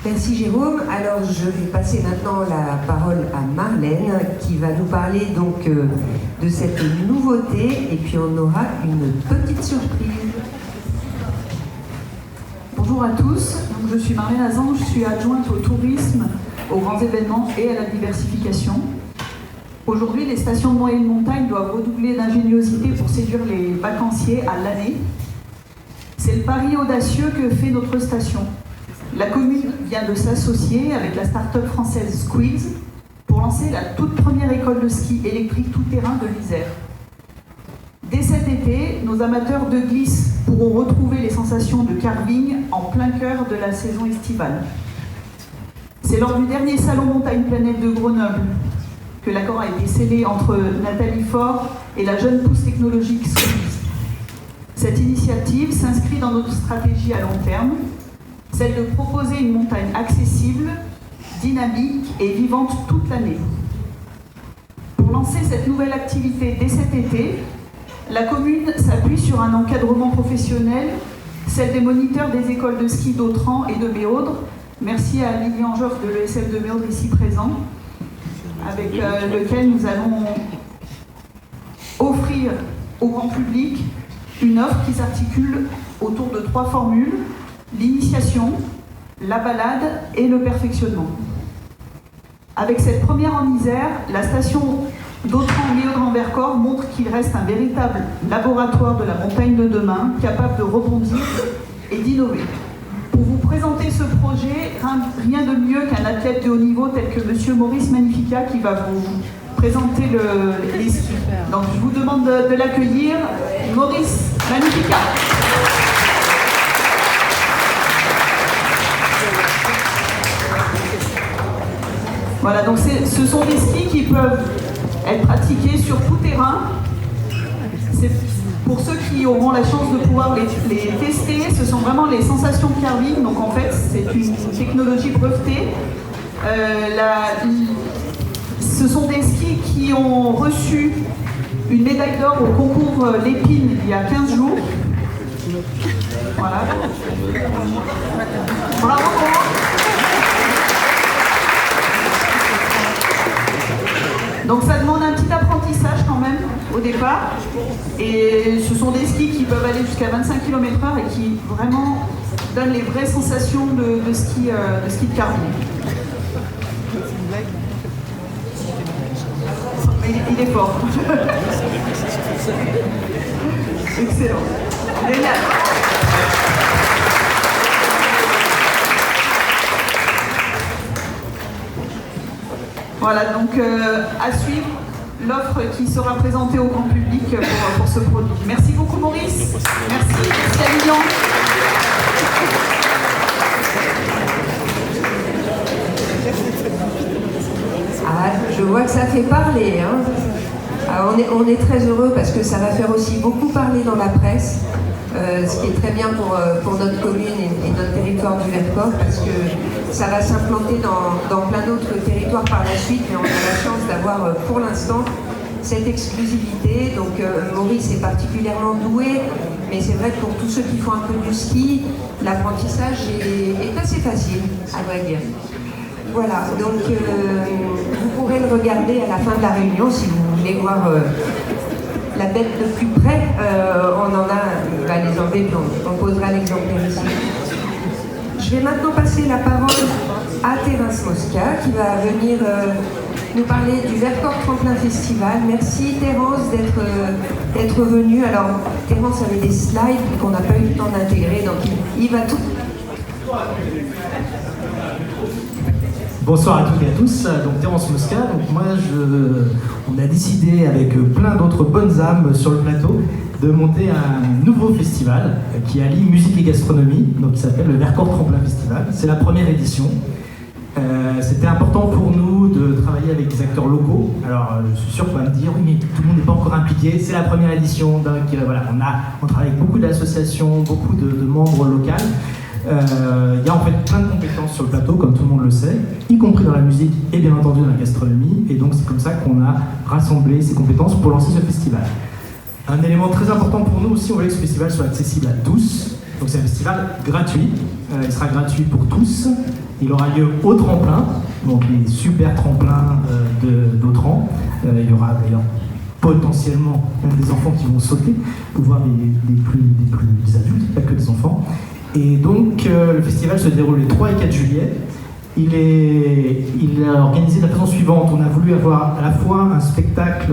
Merci Jérôme. Alors je vais passer maintenant la parole à Marlène qui va nous parler donc de cette nouveauté et puis on aura une petite surprise. Bonjour à tous, donc, je suis Marlène Azan, je suis adjointe au tourisme, aux grands événements et à la diversification. Aujourd'hui, les stations de moyenne montagne doivent redoubler d'ingéniosité pour séduire les vacanciers à l'année. C'est le pari audacieux que fait notre station. La commune vient de s'associer avec la start-up française Squeeze pour lancer la toute première école de ski électrique tout-terrain de l'Isère. Dès cet été, nos amateurs de glisse pourront retrouver les sensations de carving en plein cœur de la saison estivale. C'est lors du dernier salon Montagne Planète de Grenoble que l'accord a été scellé entre Nathalie Faure et la jeune pousse technologique Squeeze. Cette initiative s'inscrit dans notre stratégie à long terme, celle de proposer une montagne accessible, dynamique et vivante toute l'année. Pour lancer cette nouvelle activité dès cet été, la commune s'appuie sur un encadrement professionnel, celle des moniteurs des écoles de ski d'Autran et de Méaudre. Merci à Lilian Geoff de l'ESF de Méaudre ici présent, avec lequel nous allons offrir au grand public une offre qui s'articule autour de 3 formules: l'initiation, la balade et le perfectionnement. Avec cette première en Isère, la station d'Autran-Méaudre-en-Vercors montre qu'il reste un véritable laboratoire de la montagne de demain, capable de rebondir et d'innover. Pour vous présenter ce projet, rien de mieux qu'un athlète de haut niveau tel que Monsieur Maurice Magnifica qui va vous présenter les skis. Donc je vous demande de l'accueillir, Maurice Magnifica. Voilà, donc ce sont des skis qui peuvent être pratiqués sur tout terrain. C'est pour ceux qui auront la chance de pouvoir les tester, ce sont vraiment les sensations de carving. Donc en fait, c'est une technologie brevetée. Ce sont des skis qui ont reçu une médaille d'or au concours Lépine il y a 15 jours. Voilà. Bravo. Donc ça demande un petit apprentissage quand même au départ, et ce sont des skis qui peuvent aller jusqu'à 25 km/h et qui vraiment donnent les vraies sensations de ski de carving. Il est fort. Excellent. Génial. Voilà, donc à suivre l'offre qui sera présentée au grand public pour ce produit. Merci beaucoup Maurice. Merci à Lilian. Ah, je vois que ça fait parler. Hein. Ah, on est très heureux parce que ça va faire aussi beaucoup parler dans la presse, ce qui est très bien pour notre commune et notre territoire du Vercors, parce que ça va s'implanter dans plein d'autres territoires par la suite, mais on a la chance d'avoir pour l'instant cette exclusivité. Donc Maurice est particulièrement doué, mais c'est vrai que pour tous ceux qui font un peu du ski, l'apprentissage est assez facile, à vrai dire. Voilà, donc vous pourrez le regarder à la fin de la réunion si vous voulez voir la bête de plus près. On va les enlever puis on posera l'exemplaire ici. Je vais maintenant passer la parole à Terence Mosca qui va venir nous parler du Vercors Tremplin Festival. Merci Terence d'être venu. Alors Terence avait des slides qu'on n'a pas eu le temps d'intégrer, donc il va tout. Bonsoir à toutes et à tous, donc Terence Mosca. Donc moi, on a décidé avec plein d'autres bonnes âmes sur le plateau de monter un nouveau festival qui allie musique et gastronomie, donc qui s'appelle le Vercors Tremplin Festival. C'est la première édition. C'était important pour nous de travailler avec des acteurs locaux. Alors je suis sûr qu'on va me dire oui mais tout le monde n'est pas encore impliqué, c'est la première édition, donc voilà, on travaille avec beaucoup d'associations, beaucoup de membres locaux. Il y a en fait plein de compétences sur le plateau, comme tout le monde le sait, y compris dans la musique et bien entendu dans la gastronomie, et donc c'est comme ça qu'on a rassemblé ces compétences pour lancer ce festival. Un élément très important pour nous aussi, on voulait que ce festival soit accessible à tous, donc c'est un festival gratuit, il sera gratuit pour tous, il aura lieu au tremplin, donc les super tremplins d'Autran, il y aura d'ailleurs potentiellement même des enfants qui vont sauter, voire des adultes, pas que des enfants. Et donc le festival se déroule les 3 et 4 juillet. Il est organisé de la façon suivante. On a voulu avoir à la fois un spectacle,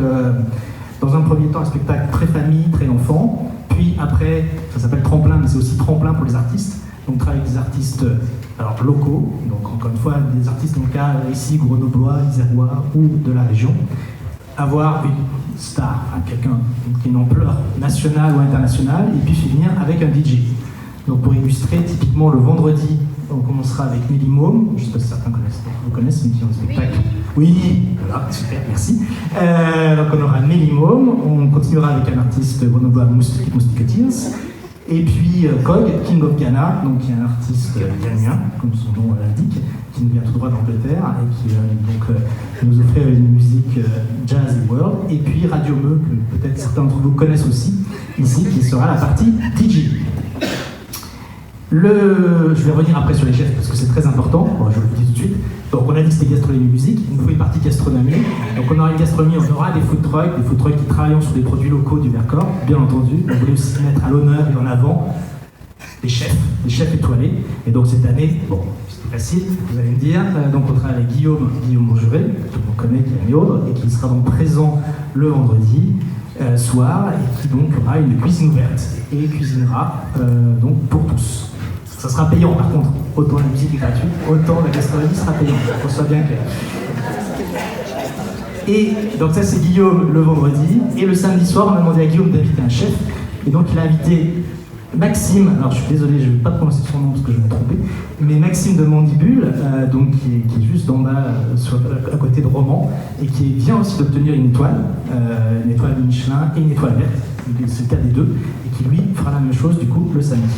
dans un premier temps un spectacle très famille, très enfant, puis après, ça s'appelle tremplin, mais c'est aussi tremplin pour les artistes. Donc travailler avec des artistes locaux, donc encore une fois des artistes donc là ici grenoblois, isérois ou de la région. Avoir une star, quelqu'un qui a une ampleur nationale ou internationale, et puis finir avec un DJ. Donc pour illustrer, typiquement le vendredi, on commencera avec Nelly Môme, je ne sais pas si certains connaissent, mais qui ont un spectacle. Oui, voilà, super, merci. Donc on aura Nelly Môme, on continuera avec un artiste grenoblois, Moustiquetiers, et puis Cog, King of Ghana, donc qui est un artiste ghanéen, comme son nom l'indique, qui nous vient tout droit d'Angleterre et qui nous offrir une musique jazz et world, et puis Radio Meu, que peut-être certains d'entre vous connaissent aussi, ici, qui sera la partie DJ. Je vais revenir après sur les chefs parce que c'est très important, je vous le dis tout de suite. Donc on a dit que c'était gastronomie musique, il nous faut une partie gastronomie. Donc on aura une gastronomie, on aura des food trucks qui travaillent sur des produits locaux du Vercors, bien entendu. On voulait aussi mettre à l'honneur et en avant les chefs étoilés. Et donc cette année, bon, c'était facile, vous allez me dire, donc on travaille avec Guillaume Bonjuret, que l'on connaît, qui est à Méaudre, et qui sera donc présent le vendredi soir, et qui donc aura une cuisine ouverte, et cuisinera donc pour tous. Ça sera payant par contre, autant la musique est gratuite, autant la gastronomie sera payante, qu'on soit bien clair. Et donc ça c'est Guillaume le vendredi, et le samedi soir on a demandé à Guillaume d'inviter un chef, et donc il a invité Maxime, alors je suis désolé, je ne vais pas prononcer son nom parce que je vais me tromper, mais Maxime de Mandibule, donc qui est juste en bas, à côté de Romans, et qui vient aussi d'obtenir une étoile Michelin et une étoile verte, c'est le cas des deux, et qui lui fera la même chose du coup le samedi.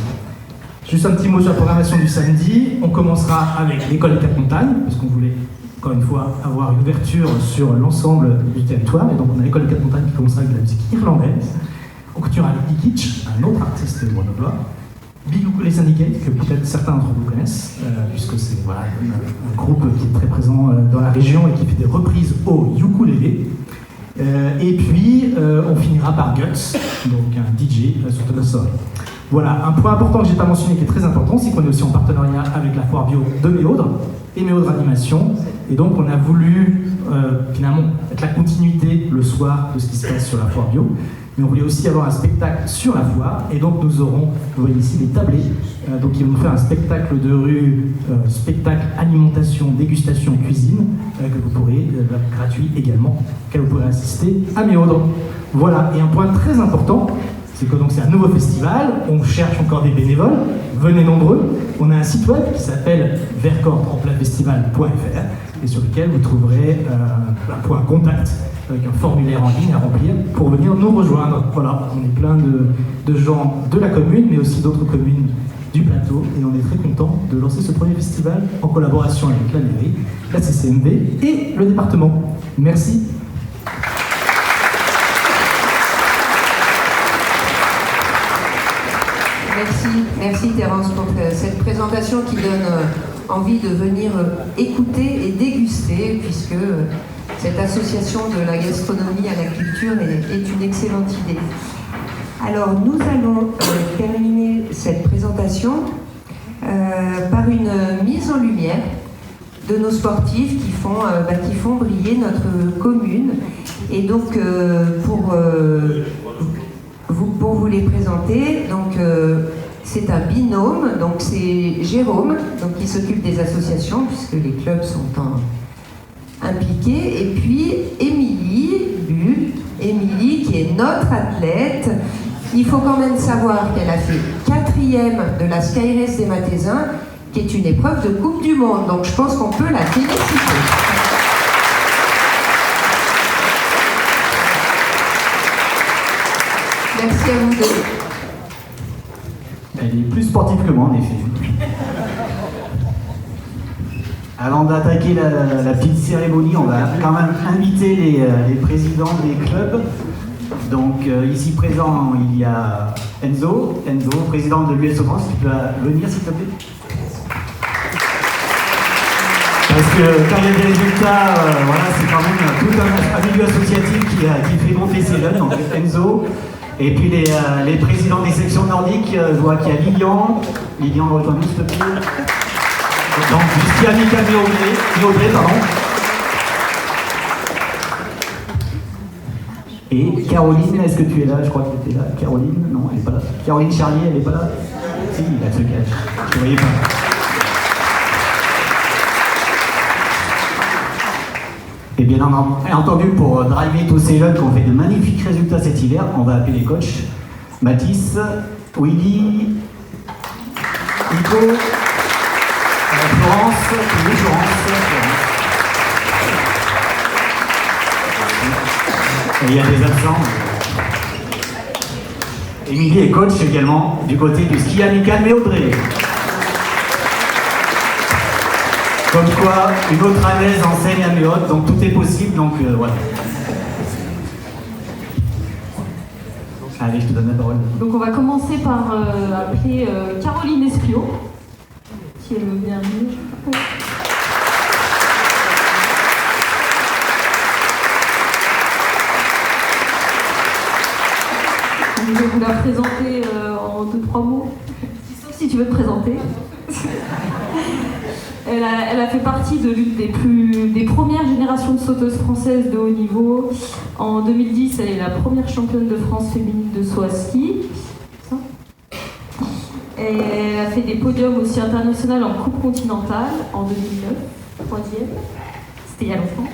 Juste un petit mot sur la programmation du samedi. On commencera avec l'école des 4 montagnes, parce qu'on voulait, encore une fois, avoir une ouverture sur l'ensemble du territoire. Et donc on a l'école des 4 montagnes qui commencera avec de la musique irlandaise. On continuera avec Big Kitsch, un autre artiste grenoblois. Big Ukulele Syndicate, que peut-être certains d'entre vous connaissent, puisque c'est un groupe qui est très présent dans la région et qui fait des reprises au ukulélé. Et puis on finira par Guts, donc un DJ sur toute la soirée. Voilà, un point important que je n'ai pas mentionné qui est très important, c'est qu'on est aussi en partenariat avec la foire bio de Méaudre et Méaudre Animation. Et donc on a voulu finalement être la continuité le soir de ce qui se passe sur la foire bio. Mais on voulait aussi avoir un spectacle sur la foire, et donc nous aurons, vous voyez ici, les tablés. Donc ils vont nous faire un spectacle de rue, spectacle alimentation, dégustation, cuisine, que vous pourrez, gratuit également, auquel vous pourrez assister à Méaudre. Voilà, et un point très important, c'est que donc c'est un nouveau festival, on cherche encore des bénévoles, venez nombreux. On a un site web qui s'appelle vercors-festival.fr et sur lequel vous trouverez un point contact avec un formulaire en ligne à remplir pour venir nous rejoindre. Voilà, on est plein de gens de la commune, mais aussi d'autres communes du plateau, et on est très content de lancer ce premier festival en collaboration avec la mairie, la CCMV et le département. Merci. Merci Terence pour cette présentation qui donne envie de venir écouter et déguster, puisque cette association de la gastronomie à la culture est une excellente idée. Alors nous allons terminer cette présentation par une mise en lumière de nos sportifs qui font briller notre commune. Et donc pour vous les présenter, donc c'est un binôme, donc c'est Jérôme donc, qui s'occupe des associations puisque les clubs sont impliqués, et puis Émilie qui est notre athlète. Il faut quand même savoir qu'elle a fait 4e de la Sky Race des Mathésins, qui est une épreuve de Coupe du Monde, donc je pense qu'on peut la féliciter. Merci à vous deux. Elle est plus sportive que moi, en effet. Avant d'attaquer la petite cérémonie, on va quand même inviter les présidents des clubs. Donc ici présent, il y a Enzo, président de l'USO France, tu peux venir s'il te plaît. Parce que quand il y a des résultats, voilà, c'est quand même tout un milieu associatif qui fait monter ses jeunes, donc Enzo. Et puis les présidents des sections nordiques, je vois qu'il y a Lilian, rejoins-nous s'il te plaît. Donc jusqu'à Mika Méaudré, pardon. Et Caroline, est-ce que tu es là? Je crois que tu étais là. Caroline, non, elle n'est pas là. Caroline Charlier, elle n'est pas là? Si, elle se cache. Je ne voyais pas. Et bien entendu, pour driver tous ces jeunes qui ont fait de magnifiques résultats cet hiver, on va appeler les coachs. Mathis, Willy, Nico, Florence. Et il y a des absents. Émilie est coach également du côté du ski amical Méaudré. Comme quoi, une autre Anaise enseigne à Méaudre, donc tout est possible, donc voilà. Allez, je te donne la parole. Donc on va commencer par appeler Caroline Espiau, qui est le bienvenu. Je vais vous la présenter en 2-3 mots, sauf si tu veux te présenter. Elle a fait partie de l'une des premières générations de sauteuses françaises de haut niveau. En 2010, elle est la première championne de France féminine de saut à ski. Et elle a fait des podiums aussi internationaux en Coupe continentale en 2009, 3e. C'était il y a longtemps.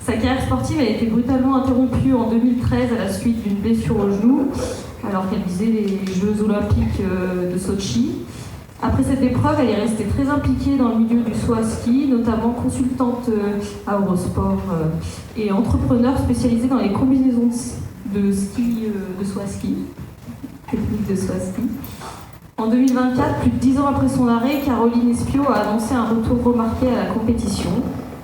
Sa carrière sportive a été brutalement interrompue en 2013 à la suite d'une blessure au genou, alors qu'elle visait les Jeux olympiques de Sochi. Après cette épreuve, elle est restée très impliquée dans le milieu du saut à ski, notamment consultante à Eurosport et entrepreneur spécialisée dans les combinaisons de ski, de saut à ski, technique de saut à ski. En 2024, plus de 10 ans après son arrêt, Caroline Espiau a annoncé un retour remarqué à la compétition,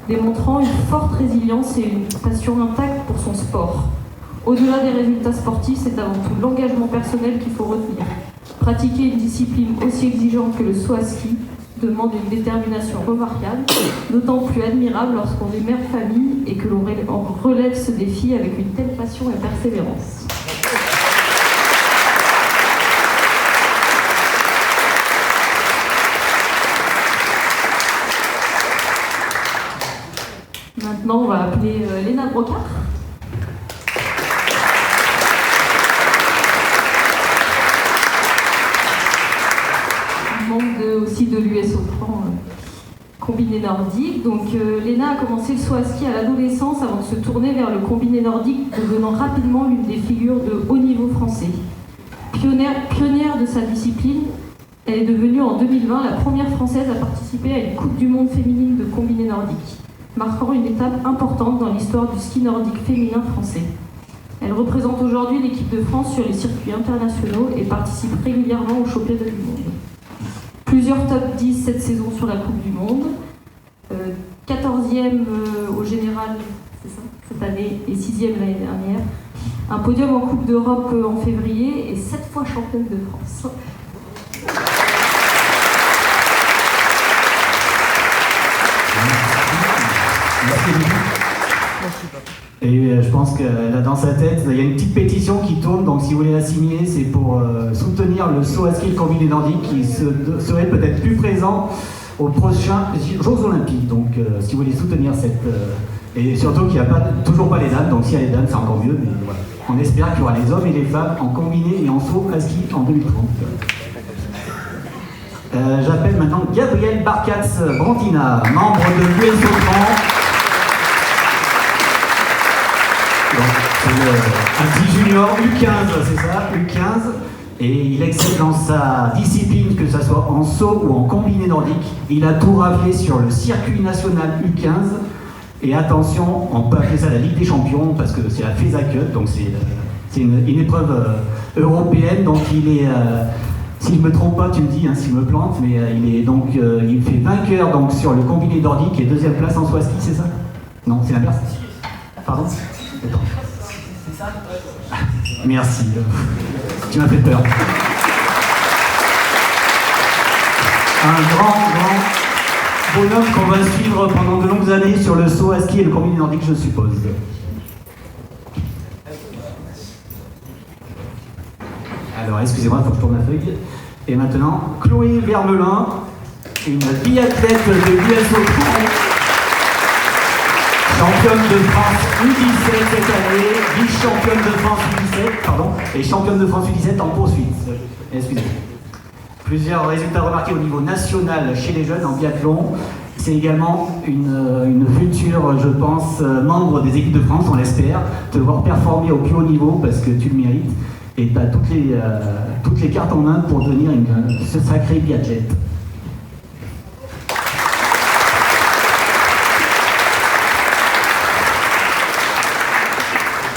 démontrant une forte résilience et une passion intacte pour son sport. Au-delà des résultats sportifs, c'est avant tout l'engagement personnel qu'il faut retenir. Pratiquer une discipline aussi exigeante que le saut à ski demande une détermination remarquable, d'autant plus admirable lorsqu'on est mère de famille et que l'on relève ce défi avec une telle passion et persévérance. appeler Léna Brocard. Membre aussi de l'US Autran combiné nordique. Donc Léna a commencé le saut à ski à l'adolescence avant de se tourner vers le combiné nordique, devenant rapidement l'une des figures de haut niveau français. Pionnière de sa discipline, elle est devenue en 2020 la première française à participer à une Coupe du Monde féminine de combiné nordique, marquant une étape importante dans l'histoire du ski nordique féminin français. Elle représente aujourd'hui l'équipe de France sur les circuits internationaux et participe régulièrement aux championnats du monde. Plusieurs top 10 cette saison sur la Coupe du Monde, 14e au général c'est ça, cette année et 6e l'année dernière. Un podium en Coupe d'Europe en février et 7 fois championne de France. Et je pense que là, dans sa tête, il y a une petite pétition qui tourne, donc si vous voulez la signer, c'est pour soutenir le saut à ski combiné nordique qui serait peut-être plus présent aux prochains Jeux Olympiques. Donc si vous voulez soutenir cette... et surtout qu'il n'y a toujours pas les dames, donc s'il y a les dames, c'est encore mieux, mais voilà. On espère qu'il y aura les hommes et les femmes en combiné et en saut à ski en 2030. J'appelle maintenant Gabriel Barkatz-Brantina, membre de l'US Autran. Un petit junior U15, c'est ça, U15, et il excelle dans sa discipline, que ce soit en saut ou en combiné nordique. Il a tout raflé sur le circuit national U15, et attention, on peut appeler ça la Ligue des Champions, parce que c'est la FESA Cup, donc c'est une épreuve européenne, donc il est, si je ne me trompe pas, tu me dis, hein, si je me plante, mais il fait vainqueur donc, sur le combiné nordique et deuxième place en saut à ski, c'est ça? Non, c'est l'inverse. Pardon? Attends. Merci, tu m'as fait peur. Un grand bonhomme qu'on va suivre pendant de longues années sur le saut à ski et le combiné nordique, je suppose. Alors, excusez-moi, il faut que je tourne la feuille. Et maintenant, Chloé Vermelin, une biathlète de l'US Autran. Championne de France U17 cette année, vice-championne de France U17, pardon, et championne de France U17 en poursuite. Excusez-moi. Plusieurs résultats remarqués au niveau national chez les jeunes en biathlon. C'est également une future, je pense, membre des équipes de France, on l'espère, te voir performer au plus haut niveau parce que tu le mérites. Et tu as toutes les cartes en main pour devenir ce sacré biathlète.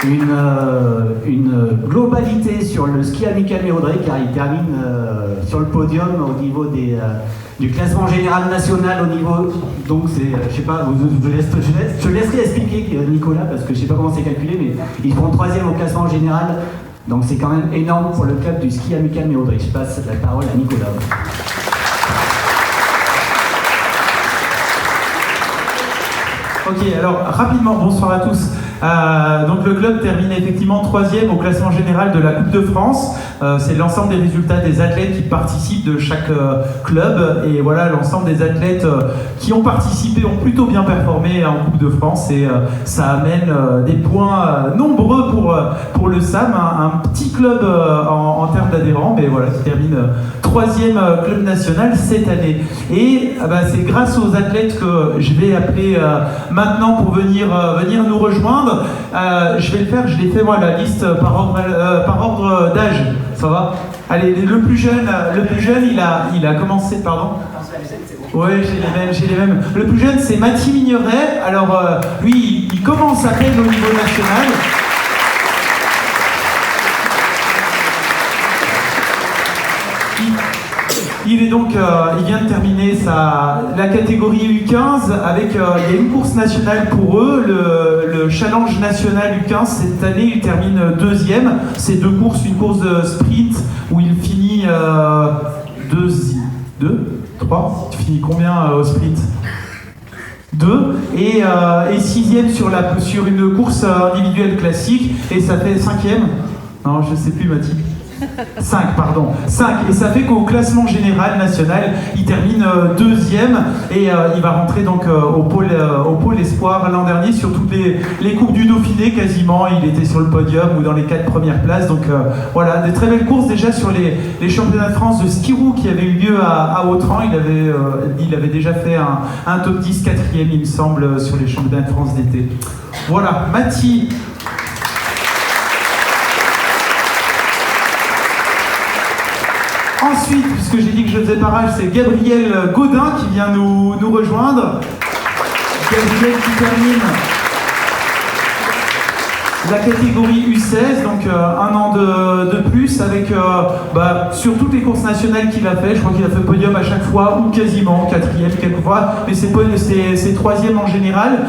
Une globalité sur le ski amical Méaudrey car il termine sur le podium au niveau du classement général national au niveau, donc c'est, je sais pas, je laisserai expliquer Nicolas parce que je sais pas comment c'est calculé, mais ils font 3e au classement général, donc c'est quand même énorme pour le club du ski amical Méaudrey. Je passe la parole à Nicolas. Ok, alors rapidement, bonsoir à tous. Donc le club termine effectivement 3e au classement général de la Coupe de France. C'est l'ensemble des résultats des athlètes qui participent de chaque club. Et voilà, l'ensemble des athlètes qui ont participé ont plutôt bien performé en Coupe de France. Et ça amène des points nombreux pour le SAM, un petit club en termes d'adhérents, mais voilà, qui termine 3e club national cette année. Et c'est grâce aux athlètes que je vais appeler maintenant pour venir nous rejoindre. Je vais le faire, je l'ai fait moi la liste par ordre d'âge, ça va? Allez, le plus jeune il a commencé, pardon? Ouais, j'ai les mêmes. Le plus jeune c'est Mathie Migneret, alors lui il commence à peine au niveau national. Il est donc, il vient de terminer la catégorie U15 avec, il y a une course nationale pour eux, le challenge national U15. Cette année, il termine 2e. C'est 2 courses, une course de sprint où il finit 3. Tu finis combien au sprint? 2 et 6e sur une course individuelle classique et ça fait 5e. Non, je sais plus, Mathie. 5, pardon. 5. Et ça fait qu'au classement général national, il termine deuxième et il va rentrer donc au pôle espoir l'an dernier sur toutes les coupes du Dauphiné quasiment. Il était sur le podium ou dans les 4 premières places. Donc voilà, des très belles courses déjà sur les championnats de France de ski roue qui avaient eu lieu à Autran. Il avait déjà fait un top 10 4e, il me semble, sur les championnats de France d'été. Voilà, Mathie. Ensuite, puisque j'ai dit que je faisais barrage, c'est Gabriel Gaudin qui vient nous rejoindre. Gabriel qui termine la catégorie U16, donc un an de plus avec sur toutes les courses nationales qu'il a fait. Je crois qu'il a fait podium à chaque fois ou quasiment 4e quelquefois, mais c'est 3e en général,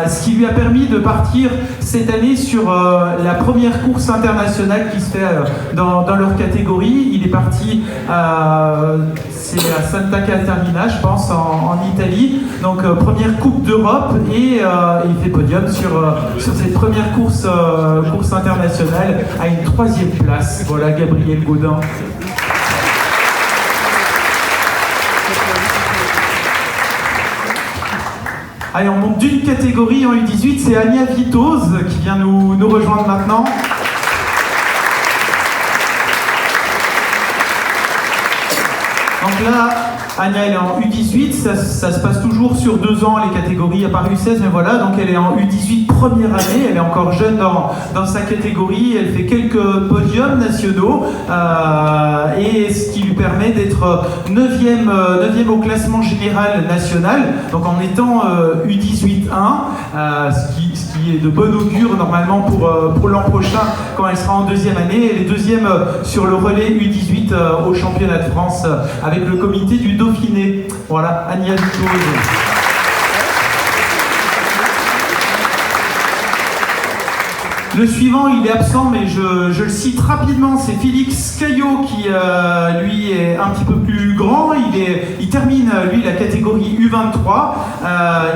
ce qui lui a permis de partir cette année sur la première course internationale qui se fait dans leur catégorie. Il est parti c'est à Santa Caterina, je pense, en Italie, donc première Coupe d'Europe, et il fait podium sur cette première course internationale à une 3e place. Voilà, Gabriel Gaudin. Allez, on monte d'une catégorie en U18, c'est Ania Vitoz qui vient nous rejoindre maintenant. Donc là, Ania, elle est en U18, ça se passe toujours sur 2 ans, les catégories à part U16, mais voilà, donc elle est en U18 première année, elle est encore jeune dans sa catégorie, elle fait quelques podiums nationaux, et ce qui lui permet d'être 9e au classement général national, donc en étant U18-1, ce qui est de bon augure normalement pour l'an prochain quand elle sera en 2e année. Elle est 2e sur le relais U18 au championnat de France avec le comité du Dauphiné. Voilà, Ania Vitoz. Le suivant, il est absent, mais je le cite rapidement, c'est Félix Caillot qui, lui, est un petit peu plus grand. Il termine, lui, la catégorie U23.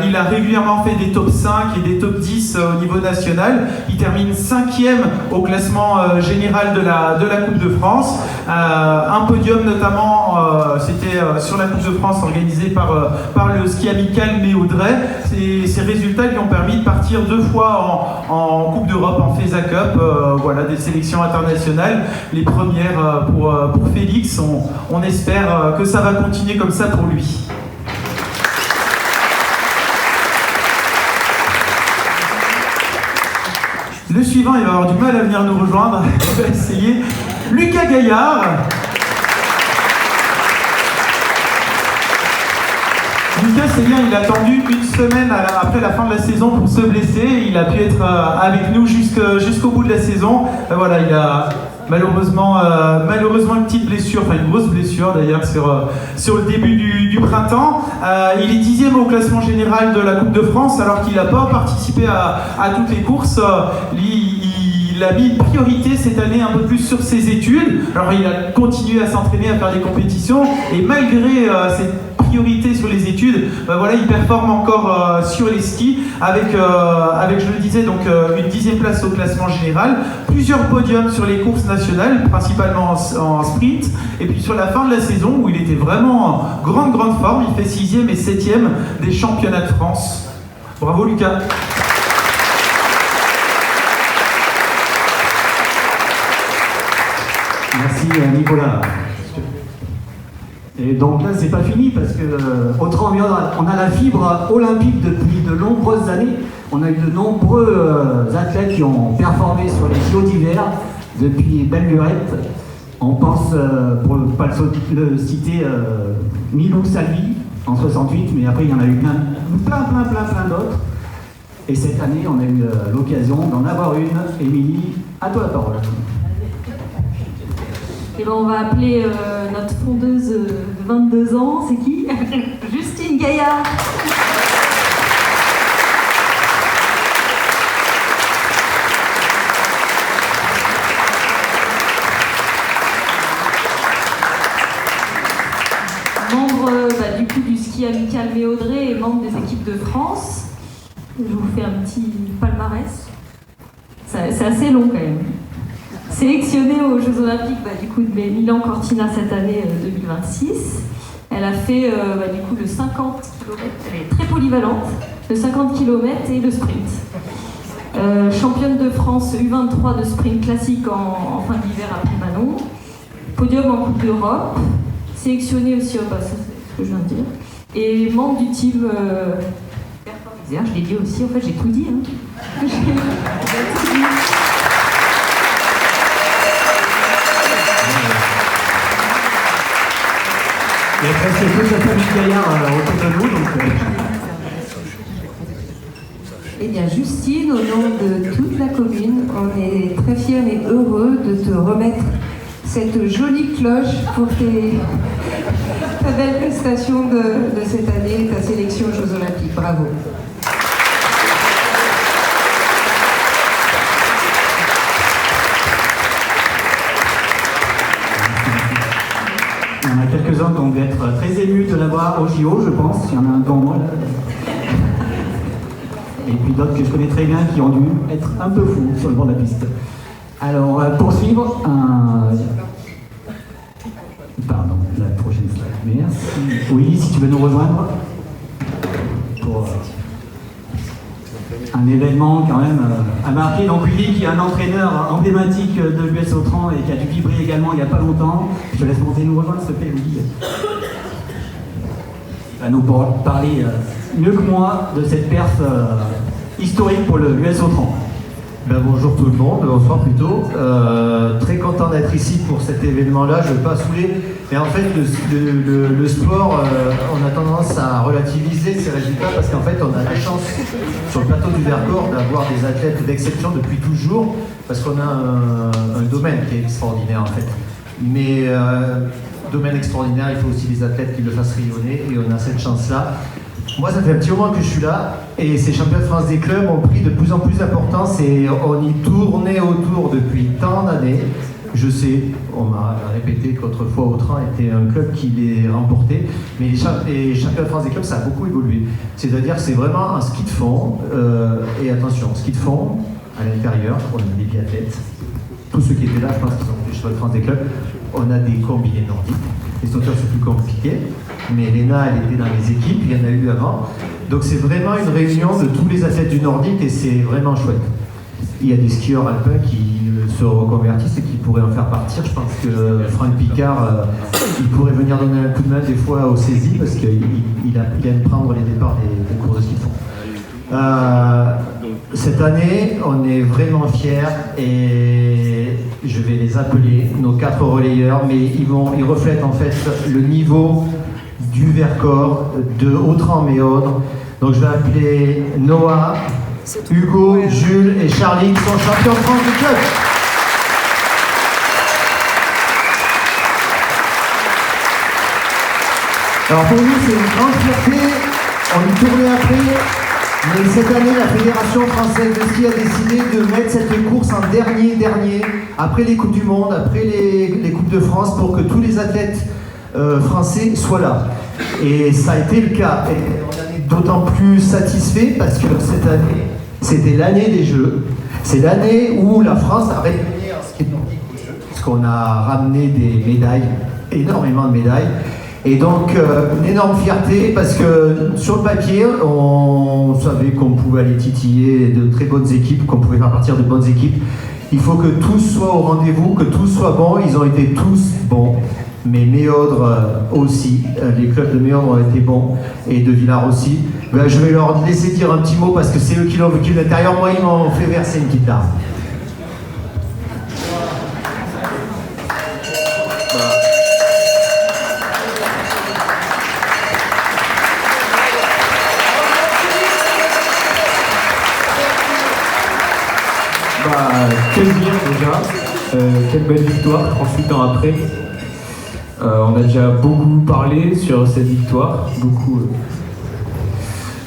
Il a régulièrement fait des top 5 et des top 10 au niveau national. Il termine 5e au classement général de la Coupe de France. Un podium notamment, c'était sur la Coupe de France organisée par le ski amical Méaudray. Ces résultats lui ont permis de partir 2 fois en Coupe d'Europe, en FESA Cup, voilà, des sélections internationales, les premières pour Félix. On espère que ça va continuer comme ça pour lui. Le suivant, il va avoir du mal à venir nous rejoindre. On va essayer. Lucas Gaillard. Lucas, c'est bien, il a attendu une semaine après la fin de la saison pour se blesser. Il a pu être avec nous jusqu'au bout de la saison. Voilà, il a malheureusement une petite blessure, enfin une grosse blessure d'ailleurs sur le début du printemps. Il est 10e au classement général de la Coupe de France alors qu'il n'a pas participé à toutes les courses. Il a mis une priorité cette année un peu plus sur ses études. Alors il a continué à s'entraîner, à faire des compétitions, et malgré cette priorité sur les études, voilà, il performe encore sur les skis avec, je le disais, donc une 10e place au classement général, plusieurs podiums sur les courses nationales, principalement en sprint, et puis sur la fin de la saison où il était vraiment en grande forme, il fait 6e et 7e des championnats de France. Bravo Lucas. Merci Nicolas. Et donc là, c'est pas fini parce que Autran, on a la fibre olympique depuis de nombreuses années. On a eu de nombreux athlètes qui ont performé sur les JO d'hiver depuis belle lurette. On pense, pour ne pas le citer, Milou Salvi en 68, mais après il y en a eu plein d'autres. Et cette année, on a eu l'occasion d'en avoir une. Émilie, à toi la parole. Et ben on va appeler notre fondeuse de 22 ans, c'est qui? Justine Gaillard. Membre du coup du ski amical Méaudray et membre des équipes de France. Je vous fais un petit palmarès. C'est assez long quand même. sélectionnée aux Jeux Olympiques du coup, de Milan Cortina cette année 2026. Elle a fait du coup, le 50 km, elle est très polyvalente, le 50 km et le sprint. Championne de France U23 de sprint classique en fin d'hiver après Manon. Podium en Coupe d'Europe. Sélectionnée aussi, ça c'est ce que je viens de dire. Et membre du team Isère, je l'ai dit aussi, en fait j'ai tout dit. J'ai tout dit. Il y a presque toute la famille Gaillard autour de nous, donc... Eh bien, Justine, au nom de toute la commune, on est très fiers et heureux de te remettre cette jolie cloche pour ta belle prestation de cette année, ta sélection aux Jeux Olympiques. Bravo. Il y en a quelques-uns qui ont dû être très émus de l'avoir au JO, je pense. Il y en a un devant moi, là. Et puis d'autres que je connais très bien qui ont dû être un peu fous sur le bord de la piste. Alors, on va poursuivre. Pardon, la prochaine slide. Merci. Oui, si tu veux nous rejoindre pour un événement quand même a marqué. Donc Willy, qui est un entraîneur emblématique de l'US Autran et qui a dû vibrer également il n'y a pas longtemps. Je te laisse monter nous rejoindre, s'il te plaît, Willy. Il va nous parler mieux que moi de cette perf historique pour l'US Autran. Bonjour tout le monde, bonsoir plutôt. Très content d'être ici pour cet événement-là, je ne veux pas saouler. Et en fait, le sport, on a tendance à relativiser ces résultats parce qu'en fait, on a la chance sur le plateau du Vercors d'avoir des athlètes d'exception depuis toujours parce qu'on a un domaine qui est extraordinaire en fait. Mais domaine extraordinaire, il faut aussi des athlètes qui le fassent rayonner et on a cette chance-là. Moi, ça fait un petit moment que je suis là et ces championnats de France des clubs ont pris de plus en plus d'importance et on y tournait autour depuis tant d'années. Je sais, on m'a répété qu'autrefois Autran était un club qui les remportait, mais les championnats de France des clubs, ça a beaucoup évolué. C'est-à-dire que c'est vraiment un ski de fond, et attention, ski de fond, à l'intérieur, on a des biathlètes. Tous ceux qui étaient là, je pense qu'ils ont fait les championnats de France des clubs. On a des combinés nordiques. Les sauteurs, c'est plus compliqué. Mais Léna, elle était dans les équipes, il y en a eu avant. Donc c'est vraiment une réunion de tous les athlètes du nordique et c'est vraiment chouette. Il y a des skieurs alpins qui se reconvertissent et qui pourraient en faire partir. Je pense que Franck Picard, il pourrait venir donner un coup de main des fois au saisie parce qu'il aime prendre les départs des courses de ski de fond. Cette année, on est vraiment fiers et je vais les appeler, nos 4 relayeurs, mais ils reflètent en fait le niveau du Vercors, de Autran-Méaudre. Donc je vais appeler Noah, Hugo, Jules et Charlie qui sont champions de France du club. Alors pour nous c'est une grande fierté, on y tournait après, mais cette année la Fédération française de ski a décidé de mettre cette course en dernier, après les Coupes du Monde, après les Coupes de France, pour que tous les athlètes français soient là. Et ça a été le cas. Et on en est d'autant plus satisfait parce que cette année, c'était l'année des Jeux. C'est l'année où la France a rayonné en ski nordique aux Jeux, puisqu'on a ramené des médailles, énormément de médailles. Et donc, une énorme fierté parce que sur le papier, on savait qu'on pouvait aller titiller de très bonnes équipes, qu'on pouvait faire partir de bonnes équipes. Il faut que tous soient au rendez-vous, que tous soient bons. Ils ont été tous bons. Mais Méaudre aussi, les clubs de Méaudre ont été bons, et de Villars aussi. Je vais leur laisser dire un petit mot parce que c'est eux qui l'ont vécu de l'intérieur. Moi, ils m'ont fait verser une petite larme. Quel dire déjà, quelle belle victoire 38 ans après. On a déjà beaucoup parlé sur cette victoire, beaucoup.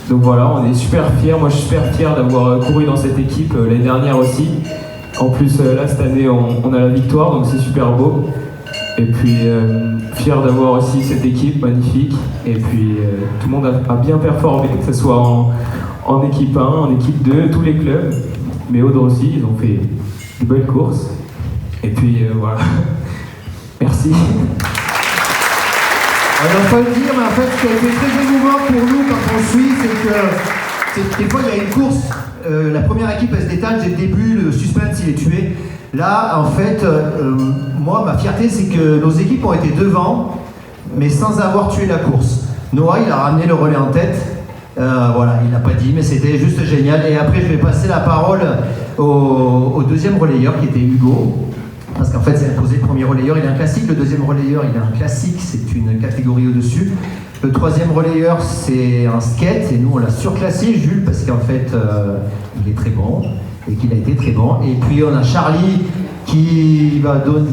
Donc voilà, on est super fiers. Moi, je suis super fier d'avoir couru dans cette équipe l'année dernière aussi. En plus, là, cette année, on a la victoire, donc c'est super beau. Et puis, fier d'avoir aussi cette équipe magnifique. Et puis, tout le monde a bien performé, que ce soit en équipe 1, en équipe 2, tous les clubs. Mais Aude aussi, ils ont fait de belles courses. Et puis voilà. Merci. Alors, faut le dire, mais en fait, ce qui a été très émouvant pour nous quand on suit, c'est que des fois, il y a une course. La première équipe, elle se détache dès le début, le suspense, il est tué. Là, en fait, moi, ma fierté, c'est que nos équipes ont été devant, mais sans avoir tué la course. Noah, il a ramené le relais en tête. Voilà, il n'a pas dit, mais c'était juste génial. Et après, je vais passer la parole au deuxième relayeur, qui était Hugo. Parce qu'en fait, c'est imposé le premier relayeur, il est un classique. Le deuxième relayeur, il est un classique, c'est une catégorie au-dessus. Le troisième relayeur, c'est un skate. Et nous, on l'a surclassé, Jules, parce qu'en fait, il est très bon. Et qu'il a été très bon. Et puis, on a Charlie qui va donner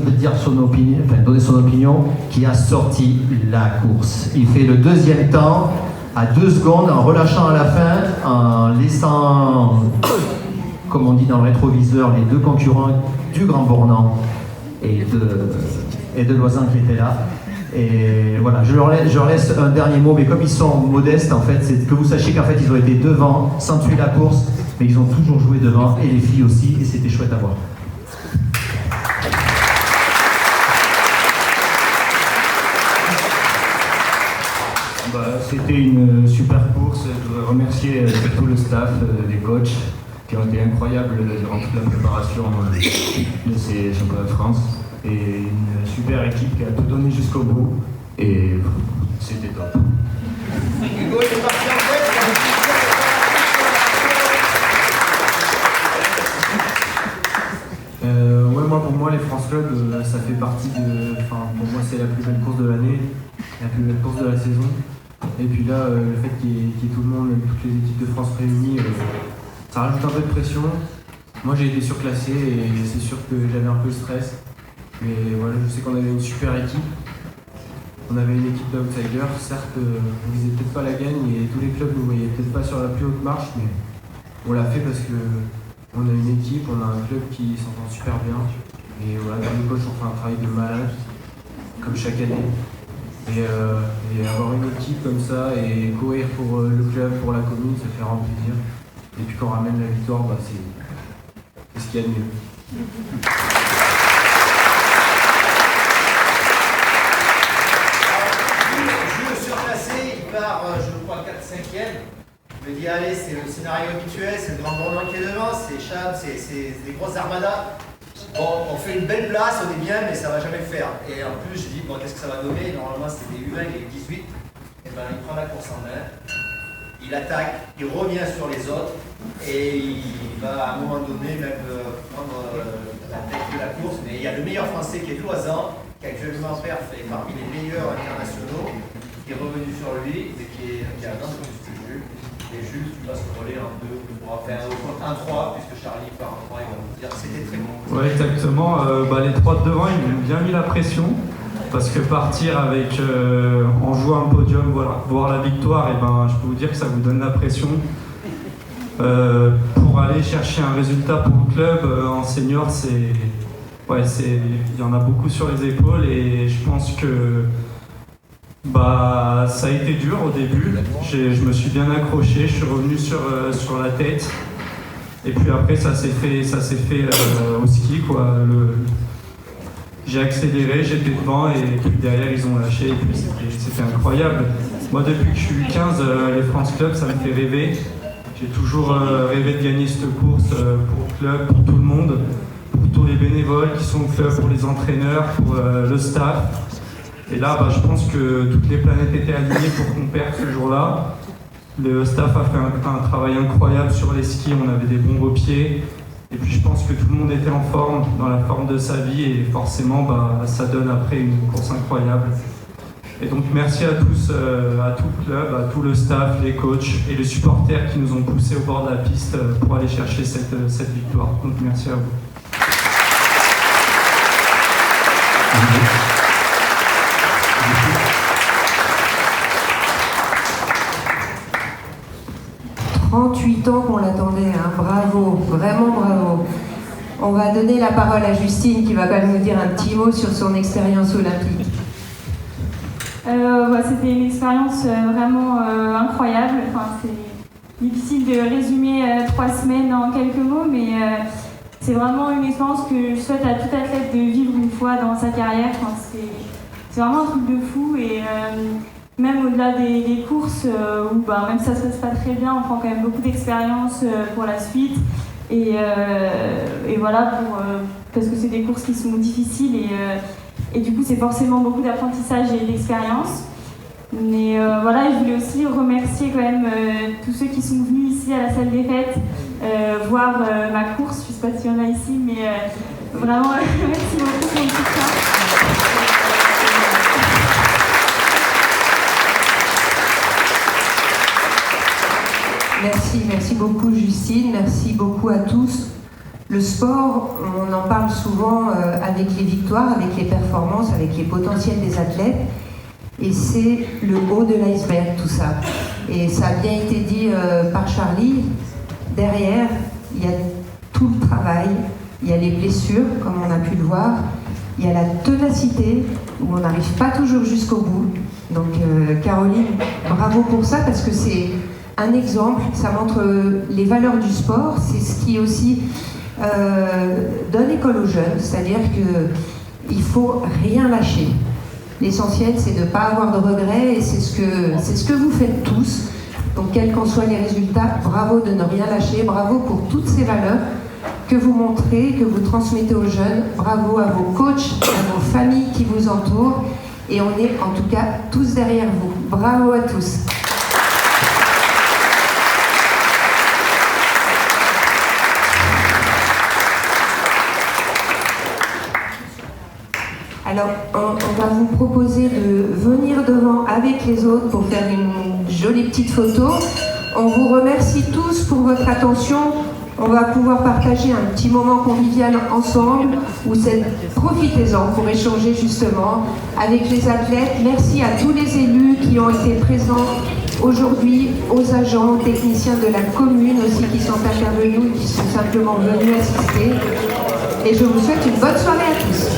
son opinion, qui a sorti la course. Il fait le deuxième temps à 2 secondes, en relâchant à la fin, en laissant, comme on dit dans le rétroviseur, les 2 concurrents du Grand Bornand et de Loisan qui étaient là. Et voilà, je leur laisse un dernier mot, mais comme ils sont modestes, en fait, c'est que vous sachiez qu'en fait, ils ont été devant, sans tuer la course, mais ils ont toujours joué devant, et les filles aussi, et c'était chouette à voir. C'était une super course. Je voudrais remercier tout le staff, les coachs, qui ont été incroyables durant toute la préparation de ces championnats de France. Et une super équipe qui a tout donné jusqu'au bout. Et c'était top. Hugo, il est parti en tête. Moi, pour moi, les France Club, ça fait partie de. Enfin, pour moi, c'est la plus belle course de l'année, la plus belle course de la saison. Et puis là, le fait qu'il y ait tout le monde, toutes les équipes de France réunies, ça rajoute un peu de pression. Moi, j'ai été surclassé et c'est sûr que j'avais un peu le stress. Mais voilà, je sais qu'on avait une super équipe. On avait une équipe d'outsiders. Certes, on visait peut-être pas la gagne et tous les clubs ne nous voyaient peut-être pas sur la plus haute marche, mais on l'a fait parce que on a une équipe, on a un club qui s'entend super bien. Et voilà, les coachs ont fait un travail de malade, comme chaque année. Et avoir une équipe comme ça et courir pour le club, pour la commune, ça fait vraiment plaisir. Et puis quand on ramène la victoire, c'est ce qu'il y a de mieux. Jules surclassé, il part, je crois, 4-5e. Je me dis, allez, c'est le scénario habituel, c'est le Grand Bornand qui est devant, c'est Cham, c'est des grosses armadas. Bon, on fait une belle place, on est bien, mais ça va jamais le faire. Et en plus, je dis, bon, qu'est-ce que ça va donner? Normalement, c'est des U20 et des 18. Et ben, il prend la course en main, il attaque, il revient sur les autres, et il va à un moment donné même prendre la tête de la course. Mais il y a le meilleur français qui est Loisan, qui actuellement perf est parmi les meilleurs internationaux, qui est revenu sur lui, et qui a un autre plus que Jules. Et Jules, tu passes le relais en 2 pour faire un 3, puisque Charlie part en 3, il va nous dire c'était très bon. Ouais, exactement. Les 3 de devant, ils m'ont bien mis la pression. Parce que partir avec, en jouant un podium, voir la victoire, et je peux vous dire que ça vous donne la pression. Pour aller chercher un résultat pour le club en senior, il y en a beaucoup sur les épaules et je pense que ça a été dur au début. Je me suis bien accroché, je suis revenu sur la tête. Et puis après, ça s'est fait au ski, quoi. J'ai accéléré, j'étais devant et puis derrière ils ont lâché et puis c'était incroyable. Moi depuis que je suis 15, les France Club ça me fait rêver. J'ai toujours rêvé de gagner cette course pour le club, pour tout le monde, pour tous les bénévoles qui sont au club, pour les entraîneurs, pour le staff. Et là je pense que toutes les planètes étaient alignées pour qu'on perde ce jour-là. Le staff a fait un travail incroyable sur les skis, on avait des bons pieds. Et puis je pense que tout le monde était en forme, dans la forme de sa vie et forcément ça donne après une course incroyable. Et donc merci à tous, à tout le club, à tout le staff, les coachs et les supporters qui nous ont poussés au bord de la piste pour aller chercher cette victoire. Donc merci à vous. « 38 ans qu'on l'attendait, hein. Bravo, vraiment bravo. On va donner la parole à Justine qui va quand même nous dire un petit mot sur son expérience olympique. C'était une expérience vraiment incroyable. Enfin, c'est difficile de résumer 3 semaines en quelques mots, mais c'est vraiment une expérience que je souhaite à tout athlète de vivre une fois dans sa carrière. Enfin, c'est vraiment un truc de fou et même au-delà des courses où même si ça se passe pas très bien, on prend quand même beaucoup d'expérience pour la suite et voilà parce que c'est des courses qui sont difficiles et du coup c'est forcément beaucoup d'apprentissage et d'expérience. Mais voilà, je voulais aussi remercier quand même tous ceux qui sont venus ici à la salle des fêtes voir ma course. Je ne sais pas s'il y en a ici, mais vraiment merci beaucoup pour tout ça. Merci beaucoup Justine, merci beaucoup à tous. Le sport, on en parle souvent avec les victoires, avec les performances, avec les potentiels des athlètes. Et c'est le haut de l'iceberg, tout ça. Et ça a bien été dit par Charlie. Derrière, il y a tout le travail, il y a les blessures, comme on a pu le voir, il y a la ténacité, où on n'arrive pas toujours jusqu'au bout. Donc Caroline, bravo pour ça, parce que c'est un exemple, ça montre les valeurs du sport, c'est ce qui aussi donne école aux jeunes, c'est-à-dire qu'il ne faut rien lâcher. L'essentiel, c'est de ne pas avoir de regrets et c'est ce que vous faites tous. Donc, quels qu'en soient les résultats, bravo de ne rien lâcher, bravo pour toutes ces valeurs que vous montrez, que vous transmettez aux jeunes, bravo à vos coachs, à vos familles qui vous entourent et on est en tout cas tous derrière vous. Bravo à tous. Alors, on va vous proposer de venir devant avec les autres pour faire une jolie petite photo. On vous remercie tous pour votre attention. On va pouvoir partager un petit moment convivial ensemble. Profitez-en pour échanger justement avec les athlètes. Merci à tous les élus qui ont été présents aujourd'hui, aux agents, aux techniciens de la commune aussi qui sont intervenus, qui sont simplement venus assister. Et je vous souhaite une bonne soirée à tous.